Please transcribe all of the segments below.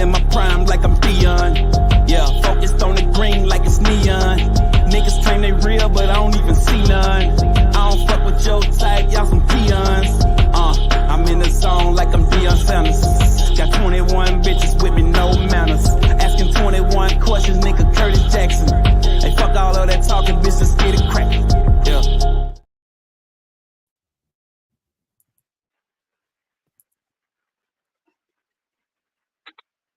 in my prime like I'm Dion. Yeah, focused on the green like it's neon. Niggas claim they real, but I don't even see none. I don't fuck with your type, y'all some peons. I'm in the zone like I'm Deion Sanders. Got 21 bitches with me, no manners. Asking 21 questions, nigga Curtis Jackson. Hey, fuck all of that talking, bitch, let's get it crackin'. Yeah.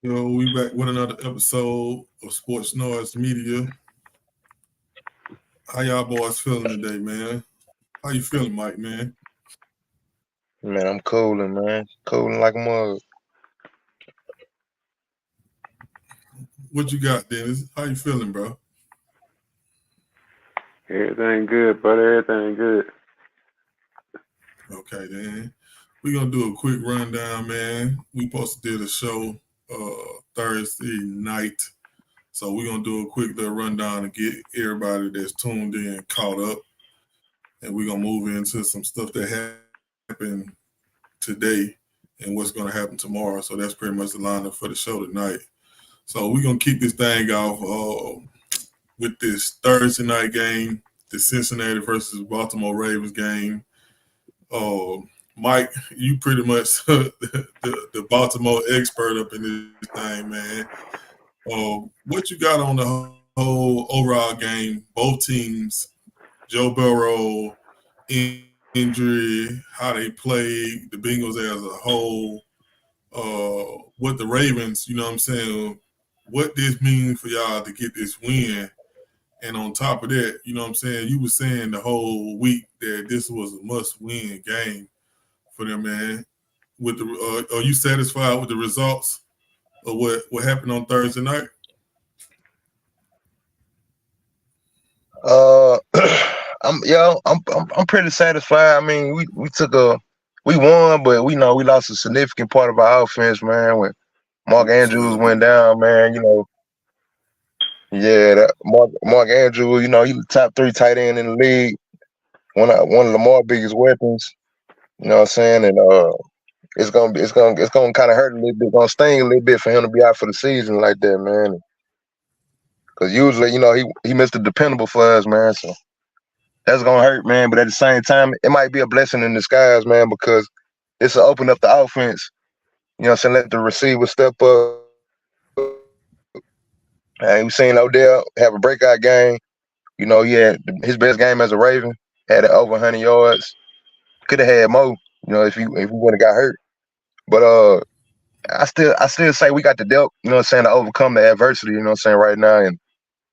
Yo, we back with another episode of Sports Noise Media. How y'all boys feeling today, man? How you feeling, Mike, man? Man, I'm cooling, man. Cooling like a mug. What you got, Dennis? How you feeling, bro? Everything good, brother. Everything good. Okay, then. We're going to do a quick rundown, man. We supposed to do the show Thursday night. So we're going to do a quick little rundown and get everybody that's tuned in caught up. And we're going to move into some stuff that happened today and what's going to happen tomorrow. So that's pretty much the lineup for the show tonight. So we're going to kick this thing off with this Thursday night game, the Cincinnati versus Baltimore Ravens game. Mike, you pretty much the Baltimore expert up in this thing, man. What you got on the whole overall game? Both teams, Joe Burrow, injury, how they played, the Bengals as a whole, what the Ravens, you know what I'm saying, what this means for y'all to get this win. And on top of that, you know what I'm saying, you were saying the whole week that this was a must-win game for them, man. With the, are you satisfied with the results of what happened on Thursday night? I'm pretty satisfied. I mean, we won, but we know we lost a significant part of our offense, man. When Mark Andrews went down, man, you know. Yeah, that Mark Andrews, you know, he's the top 3 tight end in the league. One of Lamar's biggest weapons. You know what I'm saying? And it's gonna kind of hurt a little bit, gonna sting a little bit for him to be out for the season like that, man. Because usually, you know, he Mr. Dependable for us, man. So that's gonna hurt, man. But at the same time, it might be a blessing in disguise, man, because it's to open up the offense. You know what I'm saying? Let the receiver step up. And we've seen Odell have a breakout game. You know, he had his best game as a Raven, had over 100 yards. Could have had more, you know, if he wouldn't have got hurt. But I still say we got the depth, you know what I'm saying, to overcome the adversity, you know what I'm saying, right now. And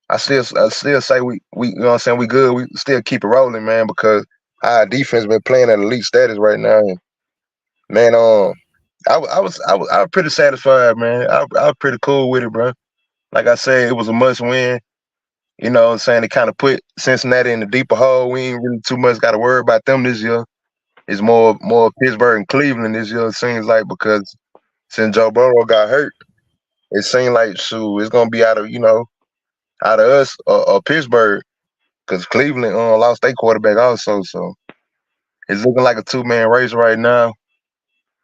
I still say we you know what I'm saying, we good. We still keep it rolling, man, because our defense been playing at elite status right now. And man, I was pretty satisfied, man. I was pretty cool with it, bro. Like I said, it was a must win. You know what I'm saying? It kind of put Cincinnati in the deeper hole. We ain't really too much got to worry about them this year. It's more Pittsburgh and Cleveland this year, it seems like, because since Joe Burrow got hurt, it seemed like, shoot, it's going to be out of us or Pittsburgh, because Cleveland lost their quarterback also. So it's looking like a 2-man race right now.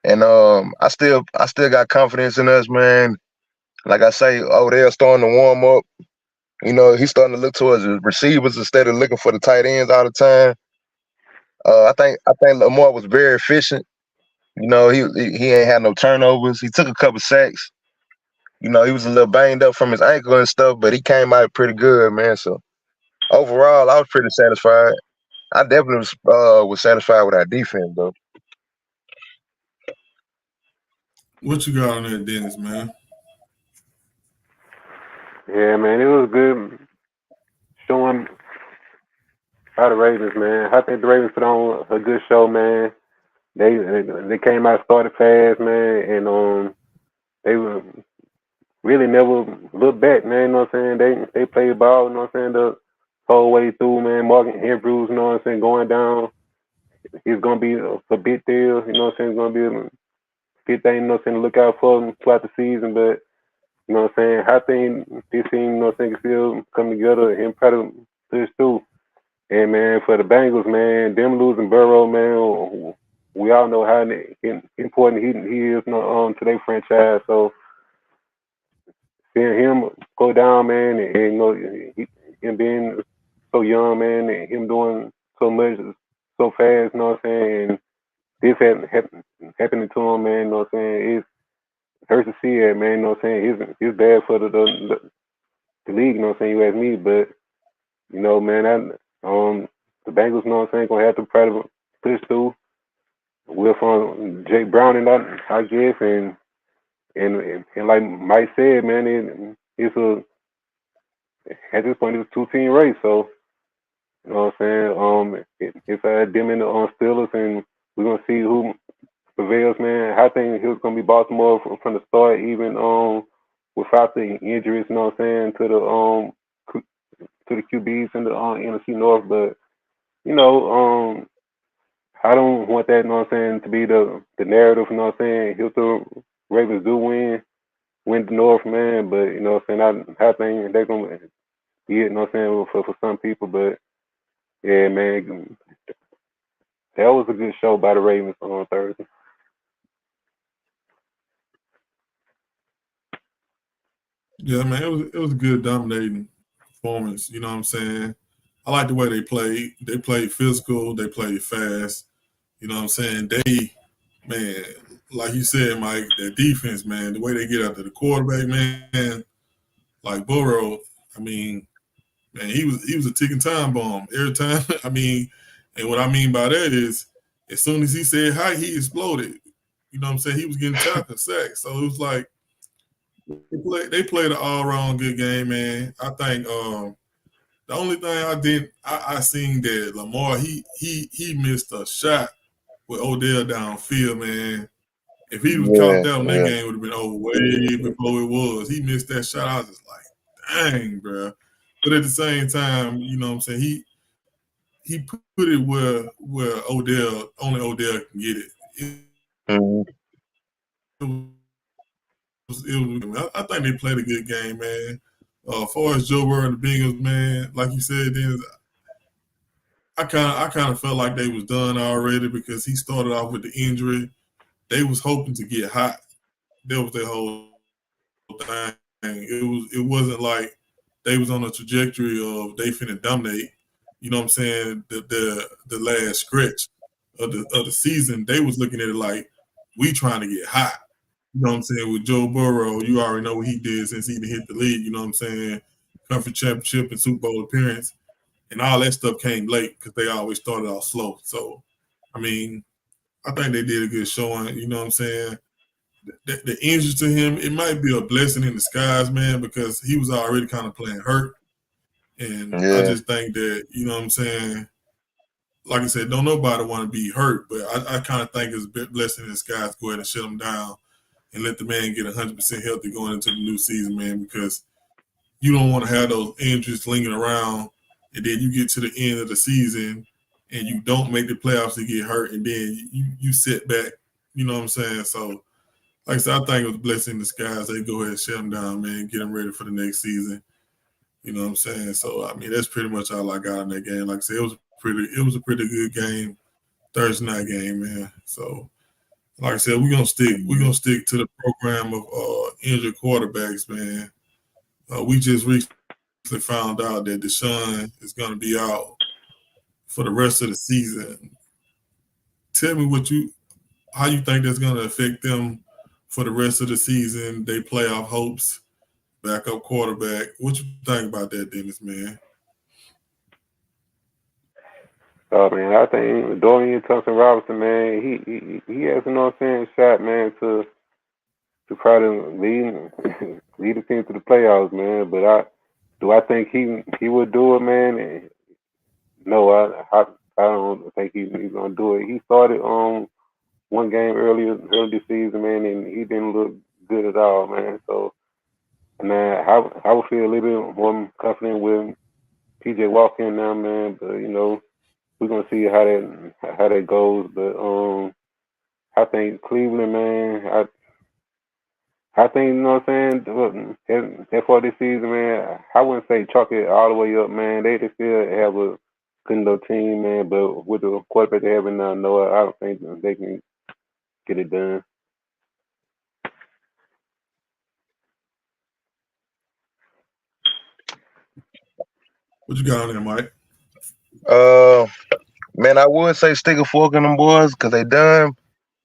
And I still got confidence in us, man. Like I say, Odell starting to warm up. You know, he's starting to look towards the receivers instead of looking for the tight ends all the time. I think Lamar was very efficient. You know, he ain't had no turnovers. He took a couple sacks. You know, he was a little banged up from his ankle and stuff, but he came out pretty good, man. So overall, I was pretty satisfied. I definitely was satisfied with our defense, though. What you got on there, Dennis, man? Yeah, man, it was good showing by the Ravens, man. I think the Ravens put on a good show, man. They came out, started fast, man, and they were really never looked back, man. You know what I'm saying? They played ball, you know what I'm saying, the whole way through, man. Mark Andrews, you know what I'm saying, going down. He's gonna be a big deal, you know what I'm saying. It's gonna be a big thing, you know what I'm saying, to look out for him throughout the season. But you know what I'm saying, I think this team, you know what I'm saying, can still come together and try to push through. And man, for the Bengals, man, them losing Burrow, man, we all know how important he is, you know, to their franchise. So seeing him go down, man, and you know, him being so young, man, and him doing so much so fast, you know what I'm saying? And this happening to him, man, you know what I'm saying? It hurts to see it, man, you know what I'm saying? It's bad for the league, you know what I'm saying? You ask me, but, you know, man, the Bengals, you know what I'm saying, gonna have to try to push through with Jake Brown and that, I guess, and like Mike said, man, it's a at this point it's a two-team race, so you know what I'm saying. It's them and the Steelers, and we're gonna see who prevails, man. I think it's gonna be Baltimore from the start, even without the injuries, you know what I'm saying, to the QBs in the NFC North, but you know, I don't want that, you know what I'm saying, to be the narrative, you know what I'm saying. If the Ravens do win the North, man, but you know what I'm saying, I think they're gonna be it, you know what I'm saying, for some people, but yeah, man, that was a good show by the Ravens on Thursday. Yeah, man, it was a good dominating performance. You know what I'm saying? I like the way they played. They played physical. They played fast. You know what I'm saying? Man, like you said, Mike, that defense, man, the way they get after the quarterback, man, like Burrow, I mean, man, he was a ticking time bomb every time. I mean, and what I mean by that is, as soon as he said hi, he exploded. You know what I'm saying? He was getting tackled, sacks. So it was like they played an all around good game, man. I think the only thing I seen that Lamar he missed a shot with Odell downfield, man. If he would caught Yeah, that one, that yeah. game would have been over way before it was. He missed that shot. I was just like, dang, bro. But at the same time, you know what I'm saying? He put it where only Odell can get it. Mhm. I think they played a good game, man. As far as Joe Burrow and the Bengals, man, like you said, Dennis, I kind of felt like they was done already because he started off with the injury. They was hoping to get hot. That was their whole thing. It wasn't like they was on a trajectory of they finna dominate. You know what I'm saying? The last stretch of the season, they was looking at it like we trying to get hot. You know what I'm saying? With Joe Burrow, you already know what he did since he hit the league. You know what I'm saying? Conference championship and Super Bowl appearance, and all that stuff came late because they always started off slow. So, I mean, I think they did a good showing. You know what I'm saying? The injury to him, it might be a blessing in disguise, man, because he was already kind of playing hurt. And I Yeah. just think that, you know what I'm saying, like I said, don't nobody want to be hurt, but I kind of think it's a blessing in disguise to go ahead and shut him down and let the man get 100% healthy going into the new season, man, because you don't want to have those injuries lingering around and then you get to the end of the season and you don't make the playoffs to get hurt and then you sit back, you know what I'm saying? So, like I said, I think it was a blessing in disguise. They go ahead and shut him down, man, get him ready for the next season. You know what I'm saying? So I mean, that's pretty much all I got in that game. Like I said, it was a pretty good game, Thursday night game, man. So like I said, we're gonna stick to the program of injured quarterbacks, man. We just recently found out that Deshaun is gonna be out for the rest of the season. Tell me how you think that's gonna affect them for the rest of the season, they playoff hopes, backup quarterback. What you think about that, Dennis, man? Man, I think Dorian Thompson Robinson, man, he has, you know what I'm saying, shot, man, to try to lead the team to the playoffs, man. But I think he would do it, man? No, I don't think he's gonna do it. He started one game early this season, man, and he didn't look good at all, man. So, man, I would feel a little bit more confident with PJ Walker now, man. But you know, we're gonna see how that goes. But I think Cleveland, man. I think, you know what I'm saying, that for this season, man, I wouldn't say chalk it all the way up, man. They still have a good enough team, man, but with the quarterback they have now, Noah, I don't think they can get it done. What you got on there, Mike? Man, I would say stick a fork in them boys because they done,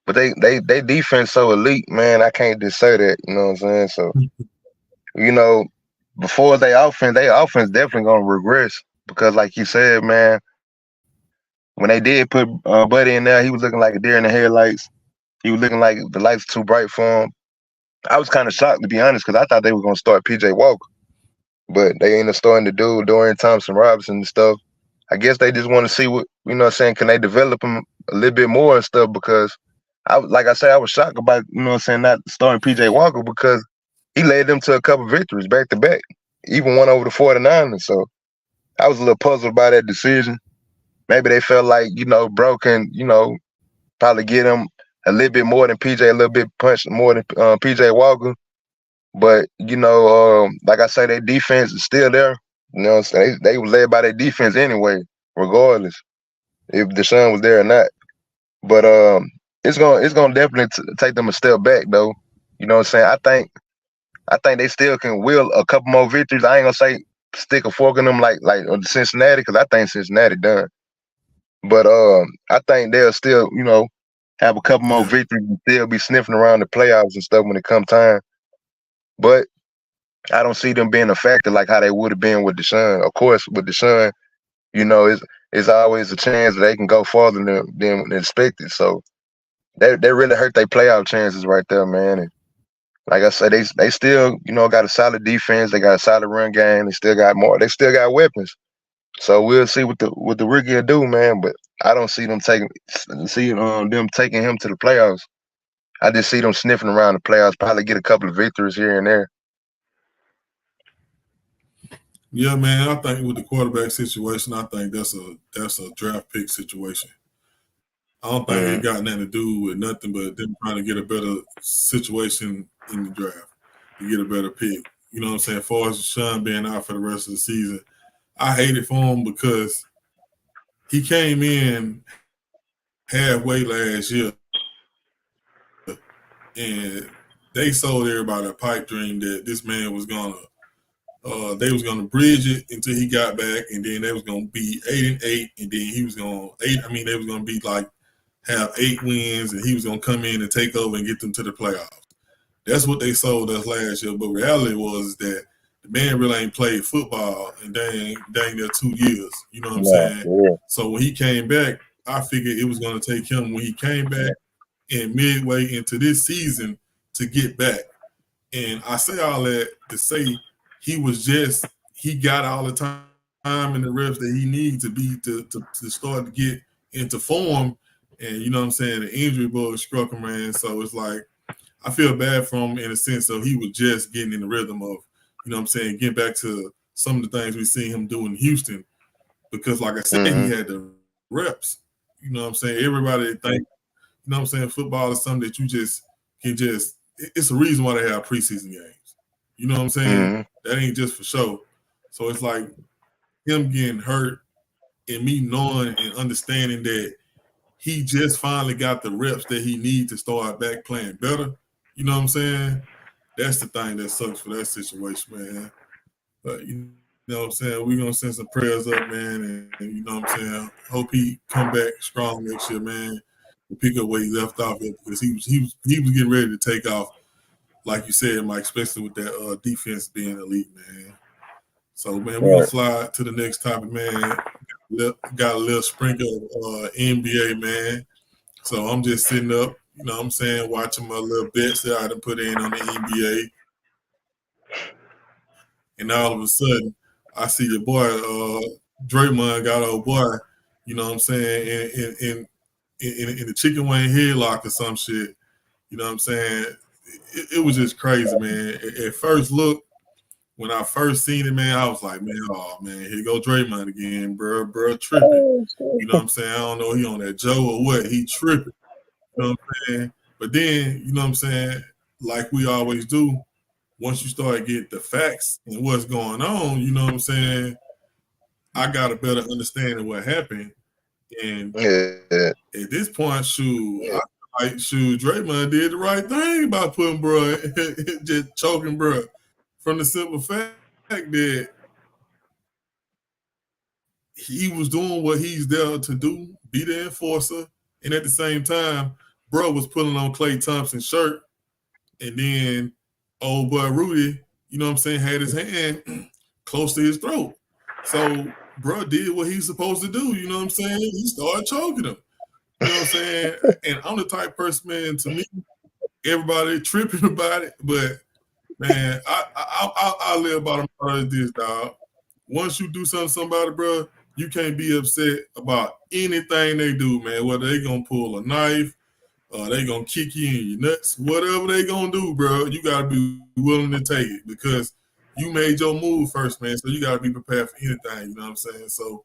but they defense so elite, man. I can't just say that. You know what I'm saying? So before they offense definitely gonna regress because, like you said, man, when they did put Buddy in there, he was looking like a deer in the headlights. He was looking like the lights too bright for him. I was kind of shocked, to be honest, because I thought they were gonna start PJ Walker, but they ended up starting to do Dorian Thompson-Robinson and stuff. I guess they just want to see what can they develop him a little bit more and stuff because I was shocked about not starting PJ Walker because he led them to a couple victories back to back, even one over the 49ers. So I was a little puzzled by that decision. Maybe they felt like Bro can probably get him a little bit more than PJ, a little bit punch more than PJ Walker. But like I say, their defense is still there. So they were led by their defense anyway, regardless if Deshaun was there or not. But it's gonna definitely take them a step back, though. You know what I'm saying? I think they still can will a couple more victories. I ain't gonna say stick a fork in them like Cincinnati, because I think Cincinnati done. But I think they'll still have a couple more victories and still be sniffing around the playoffs and stuff when it comes time. But I don't see them being a factor like how they would have been with Deshaun. Of course, with Deshaun, it's always a chance that they can go farther than expected. So they really hurt their playoff chances right there, man. And like I said, they still got a solid defense. They got a solid run game. They still got more. They still got weapons. So we'll see what the rookie will do, man. But I don't see them taking him to the playoffs. I just see them sniffing around the playoffs, probably get a couple of victories here and there. Yeah, man. I think with the quarterback situation, I think that's a draft pick situation. I don't think it got nothing to do with nothing but them trying to get a better situation in the draft, to get a better pick. You know what I'm saying? As far as Sean being out for the rest of the season, I hate it for him because he came in halfway last year and they sold everybody a pipe dream that this man was they was gonna bridge it until he got back, and then they was gonna be 8-8, and then they was gonna be like have 8 wins, and he was gonna come in and take over and get them to the playoffs. That's what they sold us last year. But reality was that the man really ain't played football in dang near 2 years. You know what I'm saying? Yeah. So when he came back, I figured it was gonna take him when he came back and midway into this season to get back. And I say all that to say he got all the time and the reps that he needs to start to get into form. And you know what I'm saying, the injury bug struck him, man. So it's like I feel bad for him in a sense of he was just getting in the rhythm of, you know what I'm saying, getting back to some of the things we seen him do in Houston. Because like I said, he had the reps. You know what I'm saying? Everybody think, you know what I'm saying, football is something that you just can it's a reason why they have preseason games. You know what I'm saying? That ain't just for show. So it's like him getting hurt and me knowing and understanding that he just finally got the reps that he needs to start back playing better. You know what I'm saying? That's the thing that sucks for that situation, man. But you know what I'm saying? We're gonna send some prayers up, man, and you know what I'm saying? Hope he come back strong next year, man, and pick up where he left off at, because he was getting ready to take off, like you said, Mike, especially with that defense being elite, man. So, man, we're gonna slide to the next topic, man. Got a little sprinkle of NBA, man. So I'm just sitting up, you know what I'm saying, watching my little bets that I done put in on the NBA. And all of a sudden, I see your boy, Draymond got old boy, you know what I'm saying, in the chicken wing headlock or some shit. You know what I'm saying? It was just crazy, man. At first look, when I first seen it, man, I was like, man, oh, man, here go Draymond again, bro tripping. You know what I'm saying? I don't know he on that Joe or what. He tripping. You know what I'm saying? But then, you know what I'm saying, like we always do, once you start getting the facts and what's going on, you know what I'm saying, I got a better understanding of what happened. And at this point, Draymond did the right thing about putting bro, just choking bro, from the simple fact that he was doing what he's there to do, be the enforcer, and at the same time, bro was pulling on Klay Thompson's shirt, and then old boy Rudy, you know what I'm saying, had his hand close to his throat. So bro did what he's supposed to do, you know what I'm saying? He started choking him. You know what I'm saying? And I'm the type person, man, to me, everybody tripping about it, but man, I live by the motto of this, dog. Once you do something to somebody, bro, you can't be upset about anything they do, man. Whether they gonna pull a knife, they gonna kick you in your nuts, whatever they gonna do, bro, you gotta be willing to take it because you made your move first, man. So you gotta be prepared for anything, you know what I'm saying? So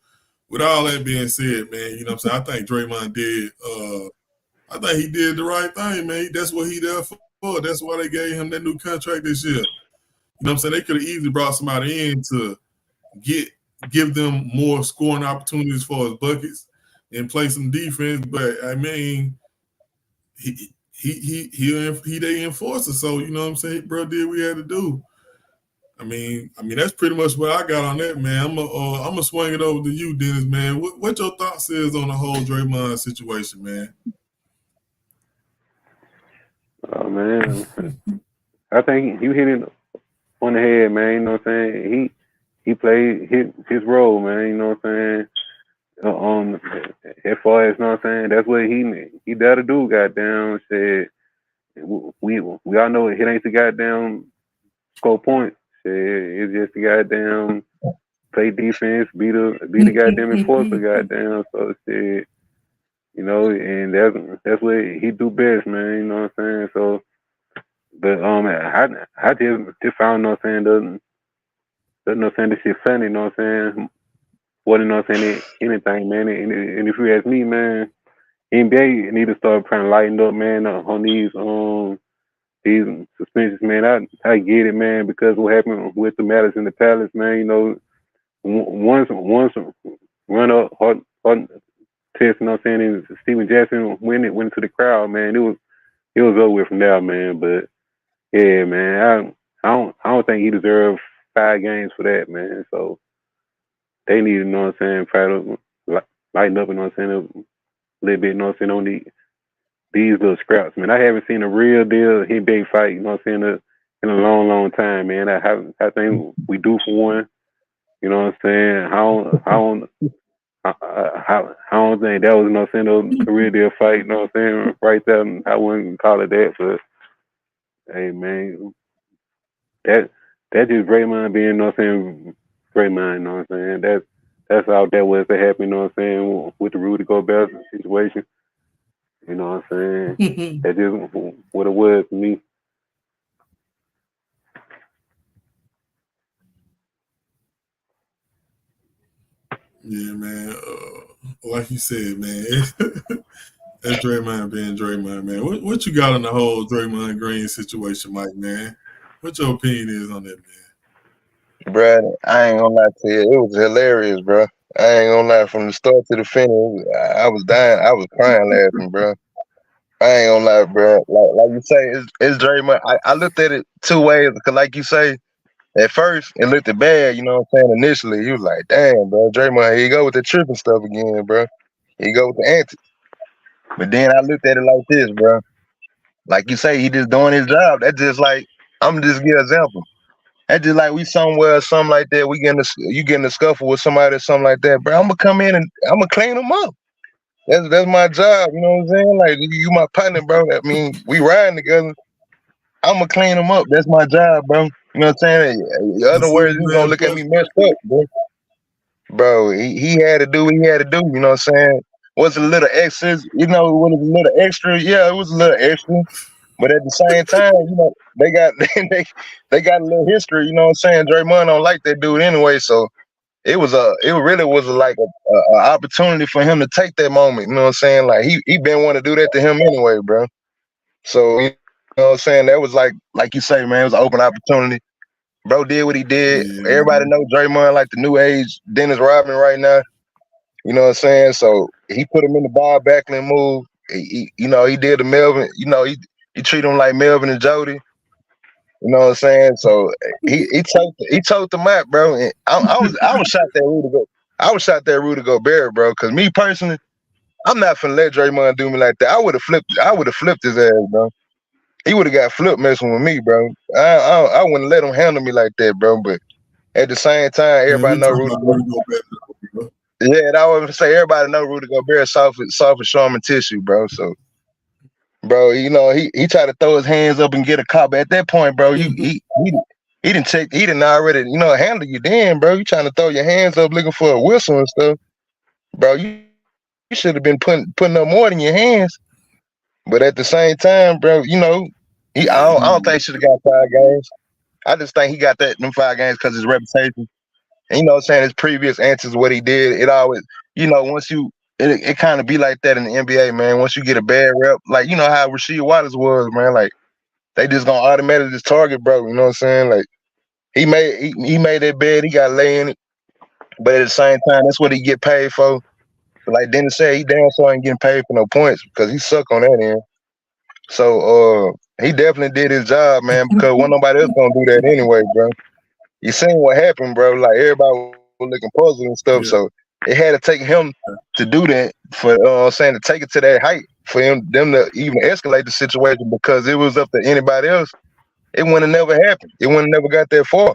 with all that being said, man, you know what I'm saying, I think Draymond did I think he did the right thing, man. That's what he there for. That's why they gave him that new contract this year. You know what I'm saying? They could have easily brought somebody in to give them more scoring opportunities as far as buckets and play some defense. But I mean, he they enforcer. So you know what I'm saying? Bro did what he had to do. I mean that's pretty much what I got on that, man. I'm gonna swing it over to you, Dennis, man. What your thoughts is on the whole Draymond situation, man? Oh man, I think you hit it on the head, man. You know what I'm saying? He played his role, man. You know what I'm saying? As far as, you know what I'm saying, that's what he there to do. Goddamn, said we all know it ain't the goddamn score points. Said it's just the goddamn play defense, be the goddamn enforcer. Goddamn, so said. You know, and that's what he do best, man. You know what I'm saying? So, but I just found, you know what I'm saying, this shit funny, you know what I'm saying? What, you know what I'm saying, anything, man. And if you ask me, man, NBA need to start trying to lighten up, man, on these suspensions, man. I get it, man, because what happened with the matters in the Palace, man. You know, once run up hard test, you know what I'm saying, and Steven Jackson went into the crowd, man. It was over with from there, man. But yeah, man, I don't think he deserved 5 games for that, man. So they need, you know what I'm saying, try to lighten up, you know what I'm saying, a little bit, you know what I'm saying, on these little scraps, man. I haven't seen a real deal NBA fight, you know what I'm saying, in a long, long time, man. I think we do for one. You know what I'm saying? I don't think that was, you know what I'm saying, a real deal fight, you know what I'm saying, right there. I wouldn't call it that, but hey, man, that just Draymond being, you know what I'm saying, Draymond, you know what I'm saying. That's all that was to happen, you know what I'm saying, with the Rudy Gobert situation. You know what I'm saying? That's just what it was to me. Yeah, man. Like you said, man, that's Draymond being Draymond, man. What you got on the whole Draymond Green situation, Mike, man? What your opinion is on that, man? Bro, I ain't gonna lie to you. It was hilarious, bro. I ain't gonna lie. From the start to the finish, I was dying. I was crying laughing, bro. I ain't gonna lie, bro. Like you say, it's Draymond. I looked at it 2 ways, because like you say, at first it looked bad, you know what I'm saying? Initially, you was like, damn, bro, Draymond, here you go with the tripping stuff again, bro. Here you go with the antics. But then I looked at it like this, bro. Like you say, he just doing his job. That's just like, I'm just give an example. That's just like we somewhere or something like that. You getting a scuffle with somebody or something like that, bro. I'm gonna come in and I'm gonna clean them up. That's my job. You know what I'm saying? Like you my partner, bro. I mean, we riding together. I'm gonna clean them up. That's my job, bro. You know what I'm saying? In other words, you gonna look at me messed up, bro. Bro, he had to do what he had to do. You know what I'm saying? Was a little extra, you know, when it was a little extra, yeah, it was a little extra. But at the same time, you know, they got they got a little history, you know what I'm saying? Draymond don't like that dude anyway, so it really was like a opportunity for him to take that moment, you know what I'm saying? Like he been wanting to do that to him anyway, bro. So you know what I'm saying? That was like you say, man, it was an open opportunity. Bro did what he did. Yeah. Everybody know Draymond like the new age Dennis Rodman right now. You know what I'm saying? So he put him in the ball backling move. He you know, he did the Melvin, you know, he treat him like Melvin and Jody. You know what I'm saying? So he choked him out, bro. And I was shocked that Rudy I was shot there Rudy Gobert, bro. Because me personally, I'm not finna let Draymond do me like that. I would have flipped his ass, bro. He would have got flipped messing with me, bro. I wouldn't let him handle me like that, bro. But at the same time, Man, everybody we know talking Rudy about Gobert. Rudy Gobert, bro. Yeah, I would say everybody know Rudy Gobert soft as Charmin tissue, bro. So, bro, you know he tried to throw his hands up and get a cop. At that point, bro, he didn't check. He didn't already handle you. Then, bro, you trying to throw your hands up looking for a whistle and stuff, bro. You should have been putting up more than your hands. But at the same time, bro, I don't think he should have got 5 games. I just think he got them 5 games because his reputation. And you know what I'm saying? His previous answers, what he did, it always, once it kind of be like that in the NBA, man. Once you get a bad rep, like, how Rasheed Wallace was, man, like, they just gonna automatically just target, bro. You know what I'm saying? Like, he made that bed, he got to lay in it. But at the same time, that's what he get paid for. Like Dennis said, he damn sure ain't getting paid for no points because he suck on that end. So he definitely did his job, man, because wasn't nobody else gonna do that anyway, bro. You seen what happened, bro. Like everybody was looking puzzled and stuff. Yeah. So it had to take him to do that for to take it to that height for them to even escalate the situation, because it was up to anybody else, it wouldn't have never happened. It wouldn't have never got that far.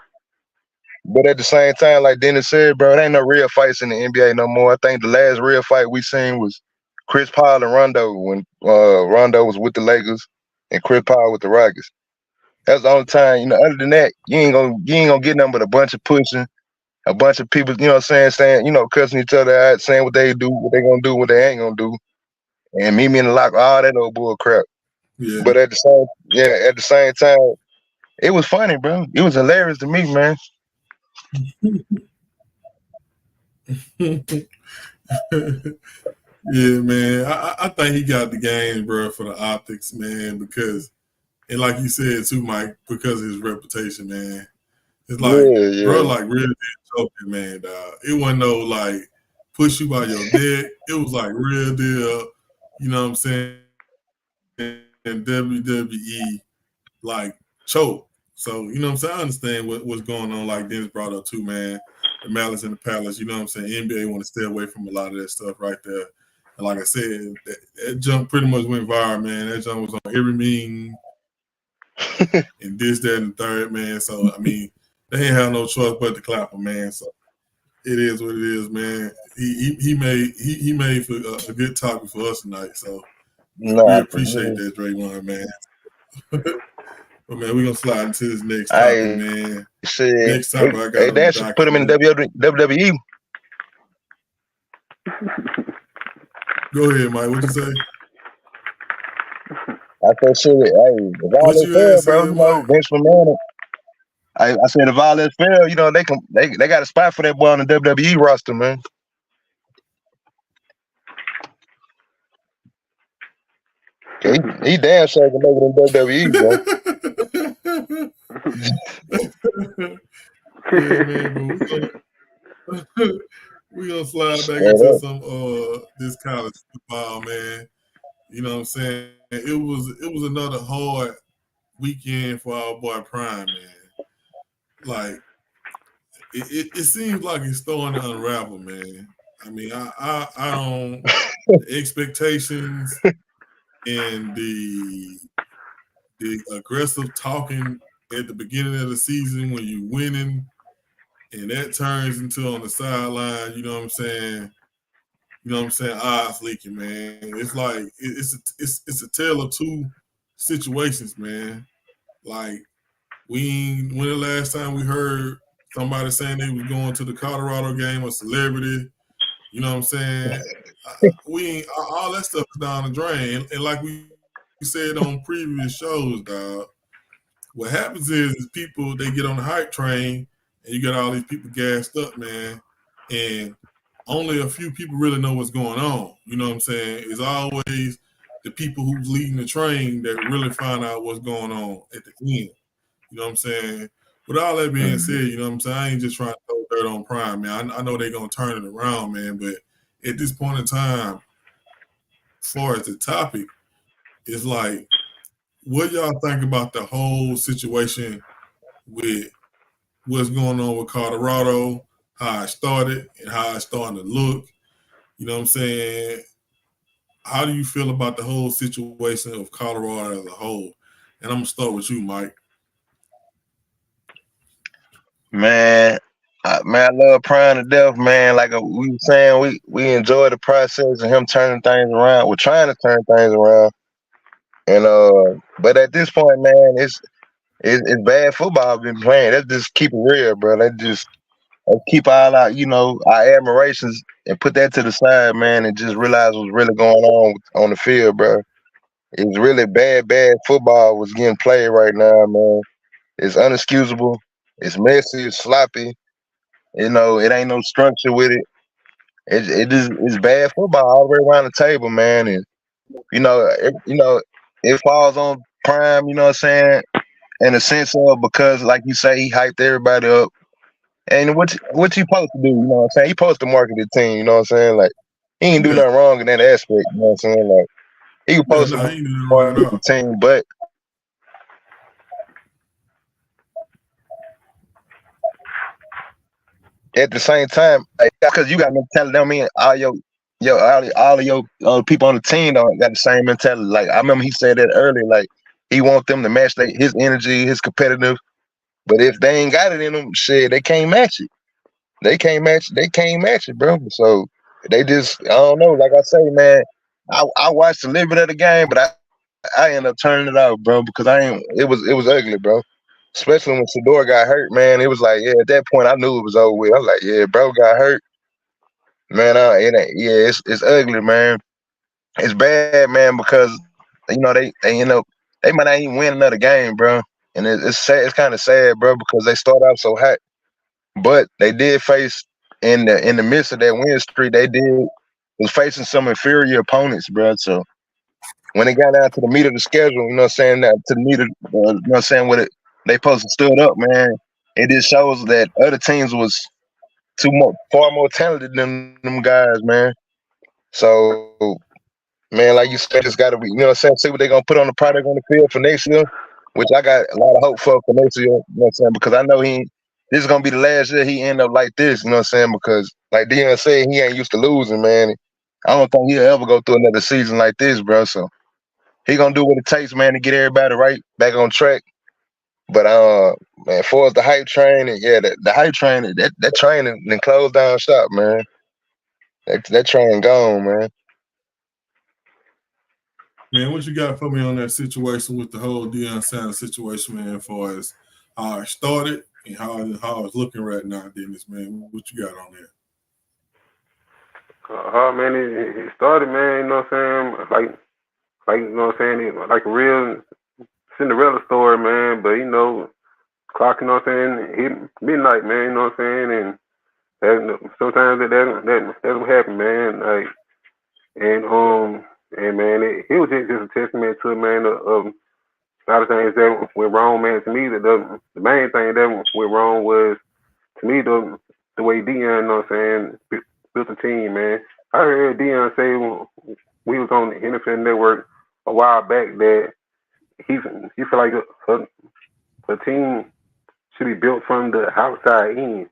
But at the same time, like Dennis said, bro, it ain't no real fights in the NBA no more. I think the last real fight we seen was Chris Paul and Rondo when Rondo was with the Lakers and Chris Paul with the Rockets. That's the only time, other than that, you ain't gonna get nothing but a bunch of pushing, a bunch of people, saying, cussing each other out, saying what they do, what they gonna do, what they ain't gonna do. And meet me in the locker, all that old bull crap. Yeah. But at the same time, it was funny, bro. It was hilarious to me, man. Yeah, man. I think he got the game, bro, for the optics, man, because, and like you said too, Mike, because of his reputation, man. It's like, bro, like really joking, man, dog. It wasn't no like push you by your neck. It was like real deal, you know what I'm saying? And WWE like choke. So, you know what I'm saying? I understand what's going on, like Dennis brought up too, man. The malice in the palace, you know what I'm saying? NBA want to stay away from a lot of that stuff right there. And like I said, that jump pretty much went viral, man. That jump was on every meme and this, that, and the third, man. So, I mean, they ain't have no choice but to clap him, man. So it is what it is, man. He made for a good topic for us tonight. So we appreciate that, Draymond, man. But man, we're gonna slide into this next topic, man. Next topic I got. They should put him in WWE. Go ahead, Mike. What you say? I said, shit. Hey, if all this fail, bro, Vince McMahon. I said, if all this fail, they got a spot for that boy on the WWE roster, man. He damn sure can make it in WWE, bro. Yeah, man, but we're gonna slide back into some this college football, man. You know what I'm saying? It was another hard weekend for our boy Prime, man. Like it seems like it's starting to unravel, man. I mean, I don't the expectations and the aggressive talking at the beginning of the season when you're winning, and that turns into on the sideline, you know what I'm saying? You know what I'm saying? Odds leaking, man. It's like it's a tale of two situations, man. Like when the last time we heard somebody saying they was going to the Colorado game, a celebrity, you know what I'm saying? All that stuff is down the drain. And like we said on previous shows, dog, what happens is people, they get on the hype train and you got all these people gassed up, man. And only a few people really know what's going on. You know what I'm saying? It's always the people who's leading the train that really find out what's going on at the end. You know what I'm saying? With all that being said, you know what I'm saying? I ain't just trying to throw dirt on Prime, man. I know they're going to turn it around, man. But at this point in time, as far as the topic, it's like, what y'all think about the whole situation with what's going on with Colorado? how I started and how it's starting to look. You know what I'm saying? How do you feel about the whole situation of Colorado as a whole? And I'm gonna start with you, Mike. Man, I love Prime to death, man. Like we were saying, we enjoy the process of him turning things around. We're trying to turn things around, and but at this point, man, it's bad football I've been playing. Let's just keep it real, bro. Let's keep all our admirations and put that to the side, man, and just realize what's really going on the field, bro. It's really bad football was getting played right now, man. It's unexcusable. It's messy. It's sloppy. You know, it ain't no structure with it. It's bad football all the way around the table, man. And it falls on Prime. You know what I'm saying? In the sense of because, like you say, he hyped everybody up. And what you supposed to do? You know what I'm saying? He supposed to market the team. You know what I'm saying? Like he ain't do Yeah, nothing wrong in that aspect. You know what I'm saying? Like he was yeah, supposed no, to he ain't doing wrong market at the all. team, but at the same time, because you got mentality. I mean, all of your people on the team don't got the same mentality. Like I remember he said that earlier. Like he want them to match his energy, his competitive. But if they ain't got it in them, shit, they can't match it. They can't match. They can't match it, bro. So they just, I don't know. Like I say, man, I watched a little bit of the game, but I ended up turning it off, bro, because I ain't. It was ugly, bro. Especially when Shador got hurt, man. It was like, yeah, at that point, I knew it was over with. I was like, yeah, bro got hurt, man. It ain't, yeah, it's ugly, man. It's bad, man, because they end up they might not even win another game, bro. And it's sad. It's kind of sad, bro, because they start out so hot, but they did face in the midst of that win streak, they did was facing some inferior opponents, bro. So when it got down to the meat of the schedule, you know what I'm saying, that to the meat of, you know what I'm saying, what they supposed to stood up, man. It just shows that other teams was far more talented than them guys, man. So, man, like you said, just gotta be, you know what I'm saying, see what they're gonna put on the product on the field for next year, which I got a lot of hope for next year, you know what I'm saying, because I know this is gonna be the last year he end up like this, you know what I'm saying, because like Dion said, he ain't used to losing, man. I don't think he'll ever go through another season like this, bro. So he gonna do what it takes, man, to get everybody right back on track. But man, as far as the hype train, yeah, the hype train, that train then closed down shop, man. That train gone, man. Man, what you got for me on that situation with the whole Deion Sanders situation, man, as far as how it started and how it's looking right now, Dennis, man? What you got on there? Man, it started, man. You know what I'm saying? Like you know what I'm saying? Like a real Cinderella story, man. But clock, you know what I'm saying? Hit midnight, man. You know what I'm saying? And sometimes that's what happened, man. Like and man, it was just a testament to, man, of a lot of things that went wrong, man. To me, the main thing that went wrong was, to me, the way Dion, you know what I'm saying, built the team, man. I heard Dion say when we was on the NFL Network a while back that he feel like a team should be built from the outside in,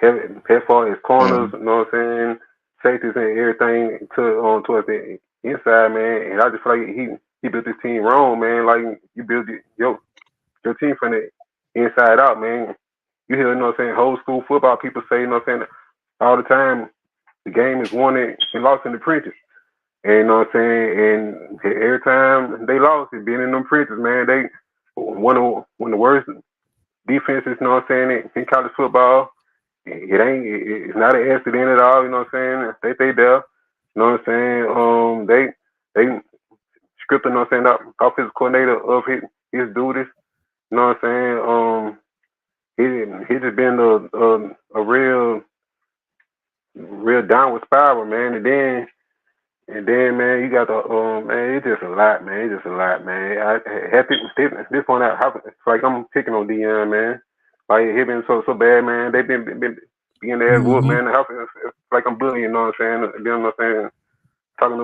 as far as corners, Mm. you know what I'm saying, safeties and everything towards the inside, man. And I just feel like he built this team wrong, man. Like you build your team from the inside out, man. You hear, you know what I'm saying, old school football people say, you know what I'm saying, all the time, the game is won and lost in the trenches. And you know what I'm saying? And every time they lost, it been in them trenches, man. They one of the worst defenses, you know what I'm saying, in college football. It's not an accident at all, you know what I'm saying? They there. You know what I'm saying? They scripted, you know what I'm saying, the offensive coordinator of his duties. You know what I'm saying? He just been a real downward spiral, man. And then, man, you got man, it's just a lot, man. It's just a lot, man. I at this point, it's like I'm picking on Dion, man. Like he been so bad, man. They been being there, whoop, Mm-hmm. man. It's like I'm bullying, you know what I'm saying? You know what I'm saying? Talking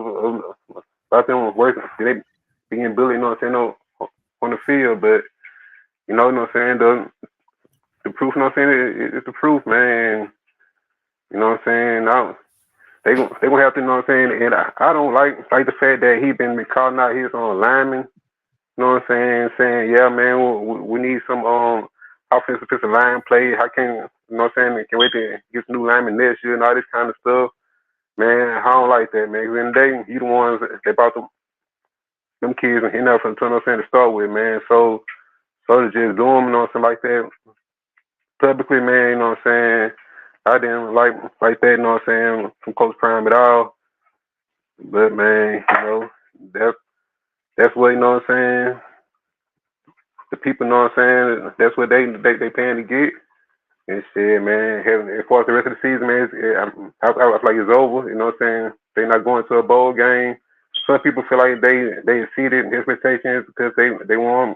about them working, they being bullied, you know what I'm saying, on the field, but you know what I'm saying? The proof, you know what I'm saying? It's the proof, man. You know what I'm saying? They gonna have to, you know what I'm saying? And I don't like the fact that he been calling out his linemen. You know what I'm saying? Saying, yeah, man, we need some offensive line play. How can, you know what I'm saying? Can wait to get some new linemen next year and all this kind of stuff. Man, I don't like that, man. 'Cause in the day, you the ones that brought them kids and enough from, you know what I'm saying, to start with, man. So to just do them, you know what I'm saying, like that publicly, man, you know what I'm saying? I didn't like that, you know what I'm saying, from Coach Prime at all. But man, you know, that's what, you know what I'm saying, the people, know what I'm saying, that's what they paying to get. And shit, man, as far as the rest of the season, man, I feel like it's over. You know what I'm saying? They're not going to a bowl game. Some people feel like they exceeded expectations because they won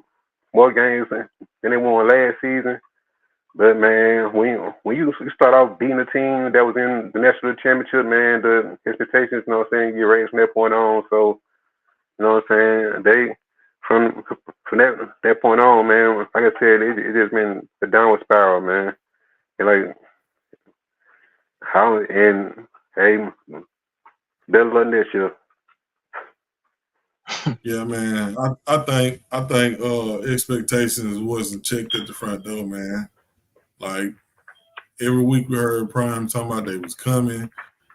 more games than they won last season. But man, when you start off beating a team that was in the national championship, man, the expectations, you know what I'm saying, get raised from that point on. So, you know what I'm saying, they from that point on, man, like I said, it just been a downward spiral, man. And like how and hey, better luck this year. Yeah, man. I think expectations wasn't checked at the front door, man. Like every week we heard Prime talking about they was coming.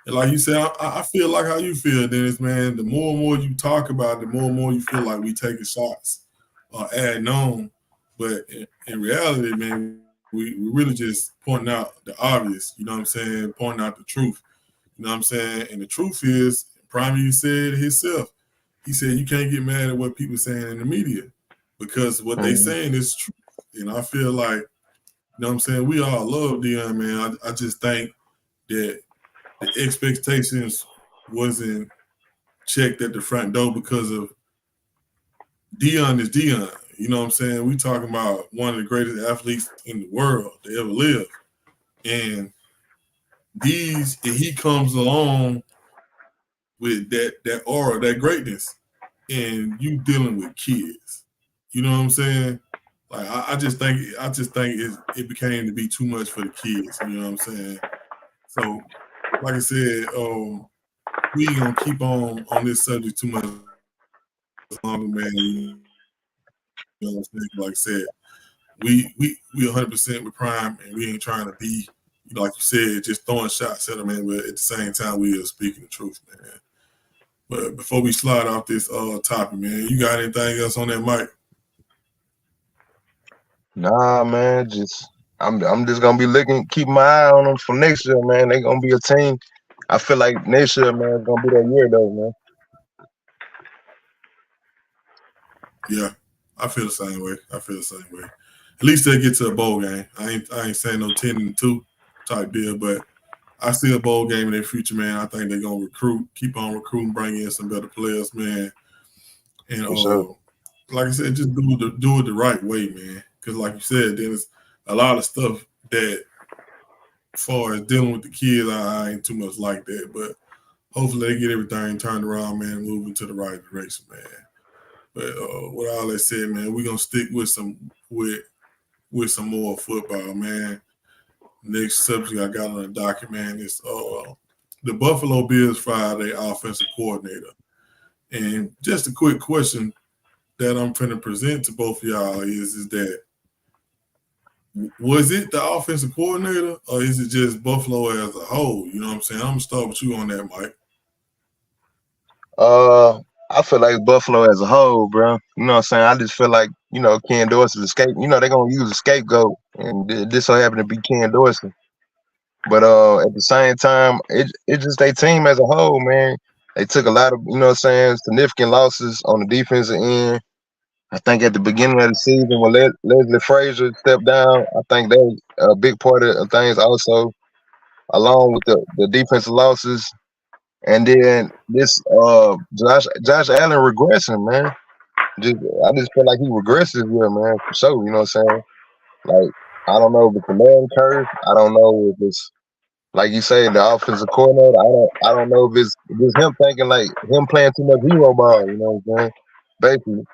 And like you said, I feel like how you feel, Dennis, man. The more and more you talk about it, the more and more you feel like we taking shots or adding on. But in reality, man, we really just pointing out the obvious, you know what I'm saying? Pointing out the truth. You know what I'm saying? And the truth is, Prime you said himself, he said you can't get mad at what people saying in the media because what they saying is true. And I feel like, you know what I'm saying, we all love Deion, man. I just think that the expectations wasn't checked at the front door because of Deion is Deion. You know what I'm saying? We talking about one of the greatest athletes in the world to ever live. And he comes along with that aura, that greatness, and you dealing with kids. You know what I'm saying? Like I just think it became to be too much for the kids. You know what I'm saying? So, like I said, we ain't gonna keep on this subject too much longer, man. You know what I'm saying? Like I said, we 100% with Prime, and we ain't trying to be, you know, like you said, just throwing shots at them, man. But at the same time, we are speaking the truth, man. But before we slide off this topic, man, you got anything else on that mic? Nah, man, I'm just gonna be keeping my eye on them for next year, man. They gonna be a team. I feel like next year, man, is gonna be that year though, man. Yeah, I feel the same way. At least they get to a bowl game. I ain't saying no 10-2 type deal, but I see a bowl game in their future, man. I think they're gonna keep on recruiting, bring in some better players, man. And Sure. like I said, just do it the right way, man. Because like you said, there's a lot of stuff that, as far as dealing with the kids, I ain't too much like that. But hopefully they get everything turned around, man, and move into the right direction, man. But with all that said, man, we're gonna stick with some more football, man. Next subject I got on the docket, man, is the Buffalo Bills fired their offensive coordinator. And just a quick question that I'm finna present to both of y'all is that, was it the offensive coordinator or is it just Buffalo as a whole? You know what I'm saying? I'm gonna start with you on that, Mike. I feel like Buffalo as a whole, bro. You know what I'm saying? I just feel like, you know, Ken Dorsey's escape. You know, they're gonna use a scapegoat, and this so happened to be Ken Dorsey. But at the same time, it just their team as a whole, man. They took a lot of, you know what I'm saying, significant losses on the defensive end. I think at the beginning of the season when Leslie Frazier stepped down, I think that was a big part of things also, along with the defensive losses. And then this Josh Allen regressing, man. I just feel like he regresses here, man, for sure. You know what I'm saying? Like, I don't know if it's a man curse. I don't know if it's, like you say, the offensive coordinator. I don't know if it's just him thinking like him playing too much hero ball. You know what I'm saying? Basically.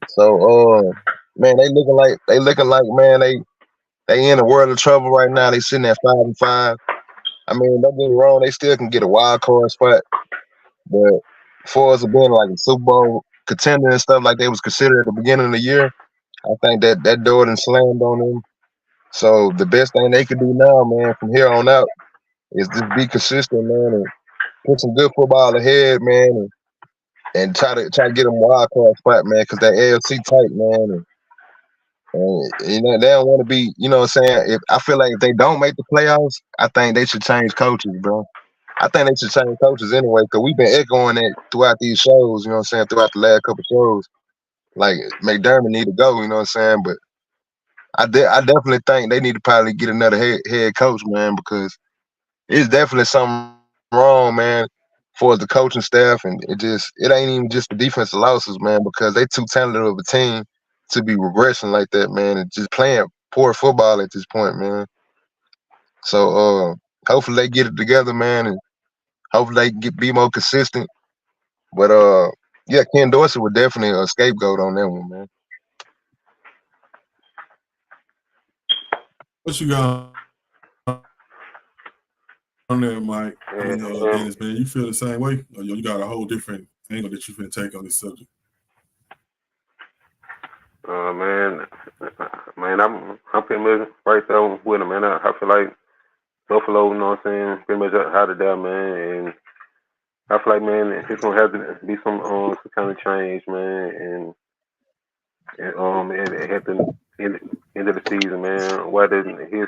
So, man, they looking like man, they in a world of trouble right now. They sitting at 5-5. I mean, don't get me wrong, they still can get a wild card spot, but as far as being like a Super Bowl contender and stuff like they was considered at the beginning of the year, I think that door done slammed on them. So the best thing they could do now, man, from here on out, is just be consistent, man, and put some good football ahead, man, and try to get them wild card spot, man, because that AFC tight, man, and you know they don't want to be, you know what I'm saying. If I feel like if they don't make the playoffs, I think they should change coaches, bro. I think they should change coaches anyway, because we've been echoing that throughout these shows, you know what I'm saying, throughout the last couple shows. Like McDermott need to go, you know what I'm saying, but I definitely think they need to probably get another head coach, man, because it's definitely something wrong, man, for the coaching staff, and it ain't even just the defensive losses, man, because they too talented of a team to be regressing like that, man, and just playing poor football at this point, man. So hopefully they get it together, man, and hopefully they be more consistent. But yeah, Ken Dorsey was definitely a scapegoat on that one, man. What you got on there, Mike? Dennis, man, you feel the same way? Or you got a whole different angle that you can take on this subject? Man, I'm pretty much right there with him, man. I feel like Buffalo, you know what I'm saying, pretty much out of there, man. And I feel like, man, it's gonna have to be some kind of change, man, and at the end of the season, man. Whether his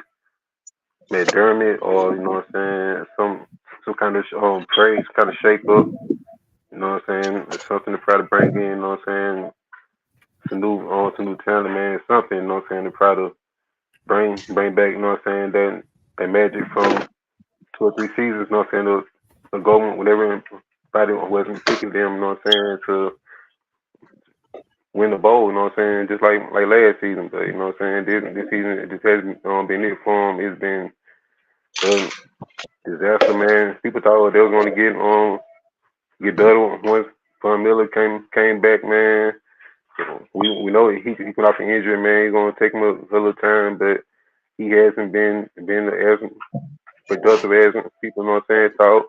McDermott or you know what I'm saying, some kind of trades kind of shape up, you know what I'm saying, it's something to try to bring in, you know what I'm saying, some new talent, man, something, you know what I'm saying, to try to bring back, you know what I'm saying, that magic from 2 or 3 seasons, you know what I'm saying, the goal whenever everybody wasn't picking them, you know what I'm saying, to win the bowl, you know what I'm saying, just like last season, but you know what I'm saying, this season it just hasn't been it for him. It's been a disaster, man. People thought they were going to get better once Von Miller came back, man. We know he got off an injury, man. It's going to take him a little time, but he hasn't been as productive as people, you know what I'm saying, thought.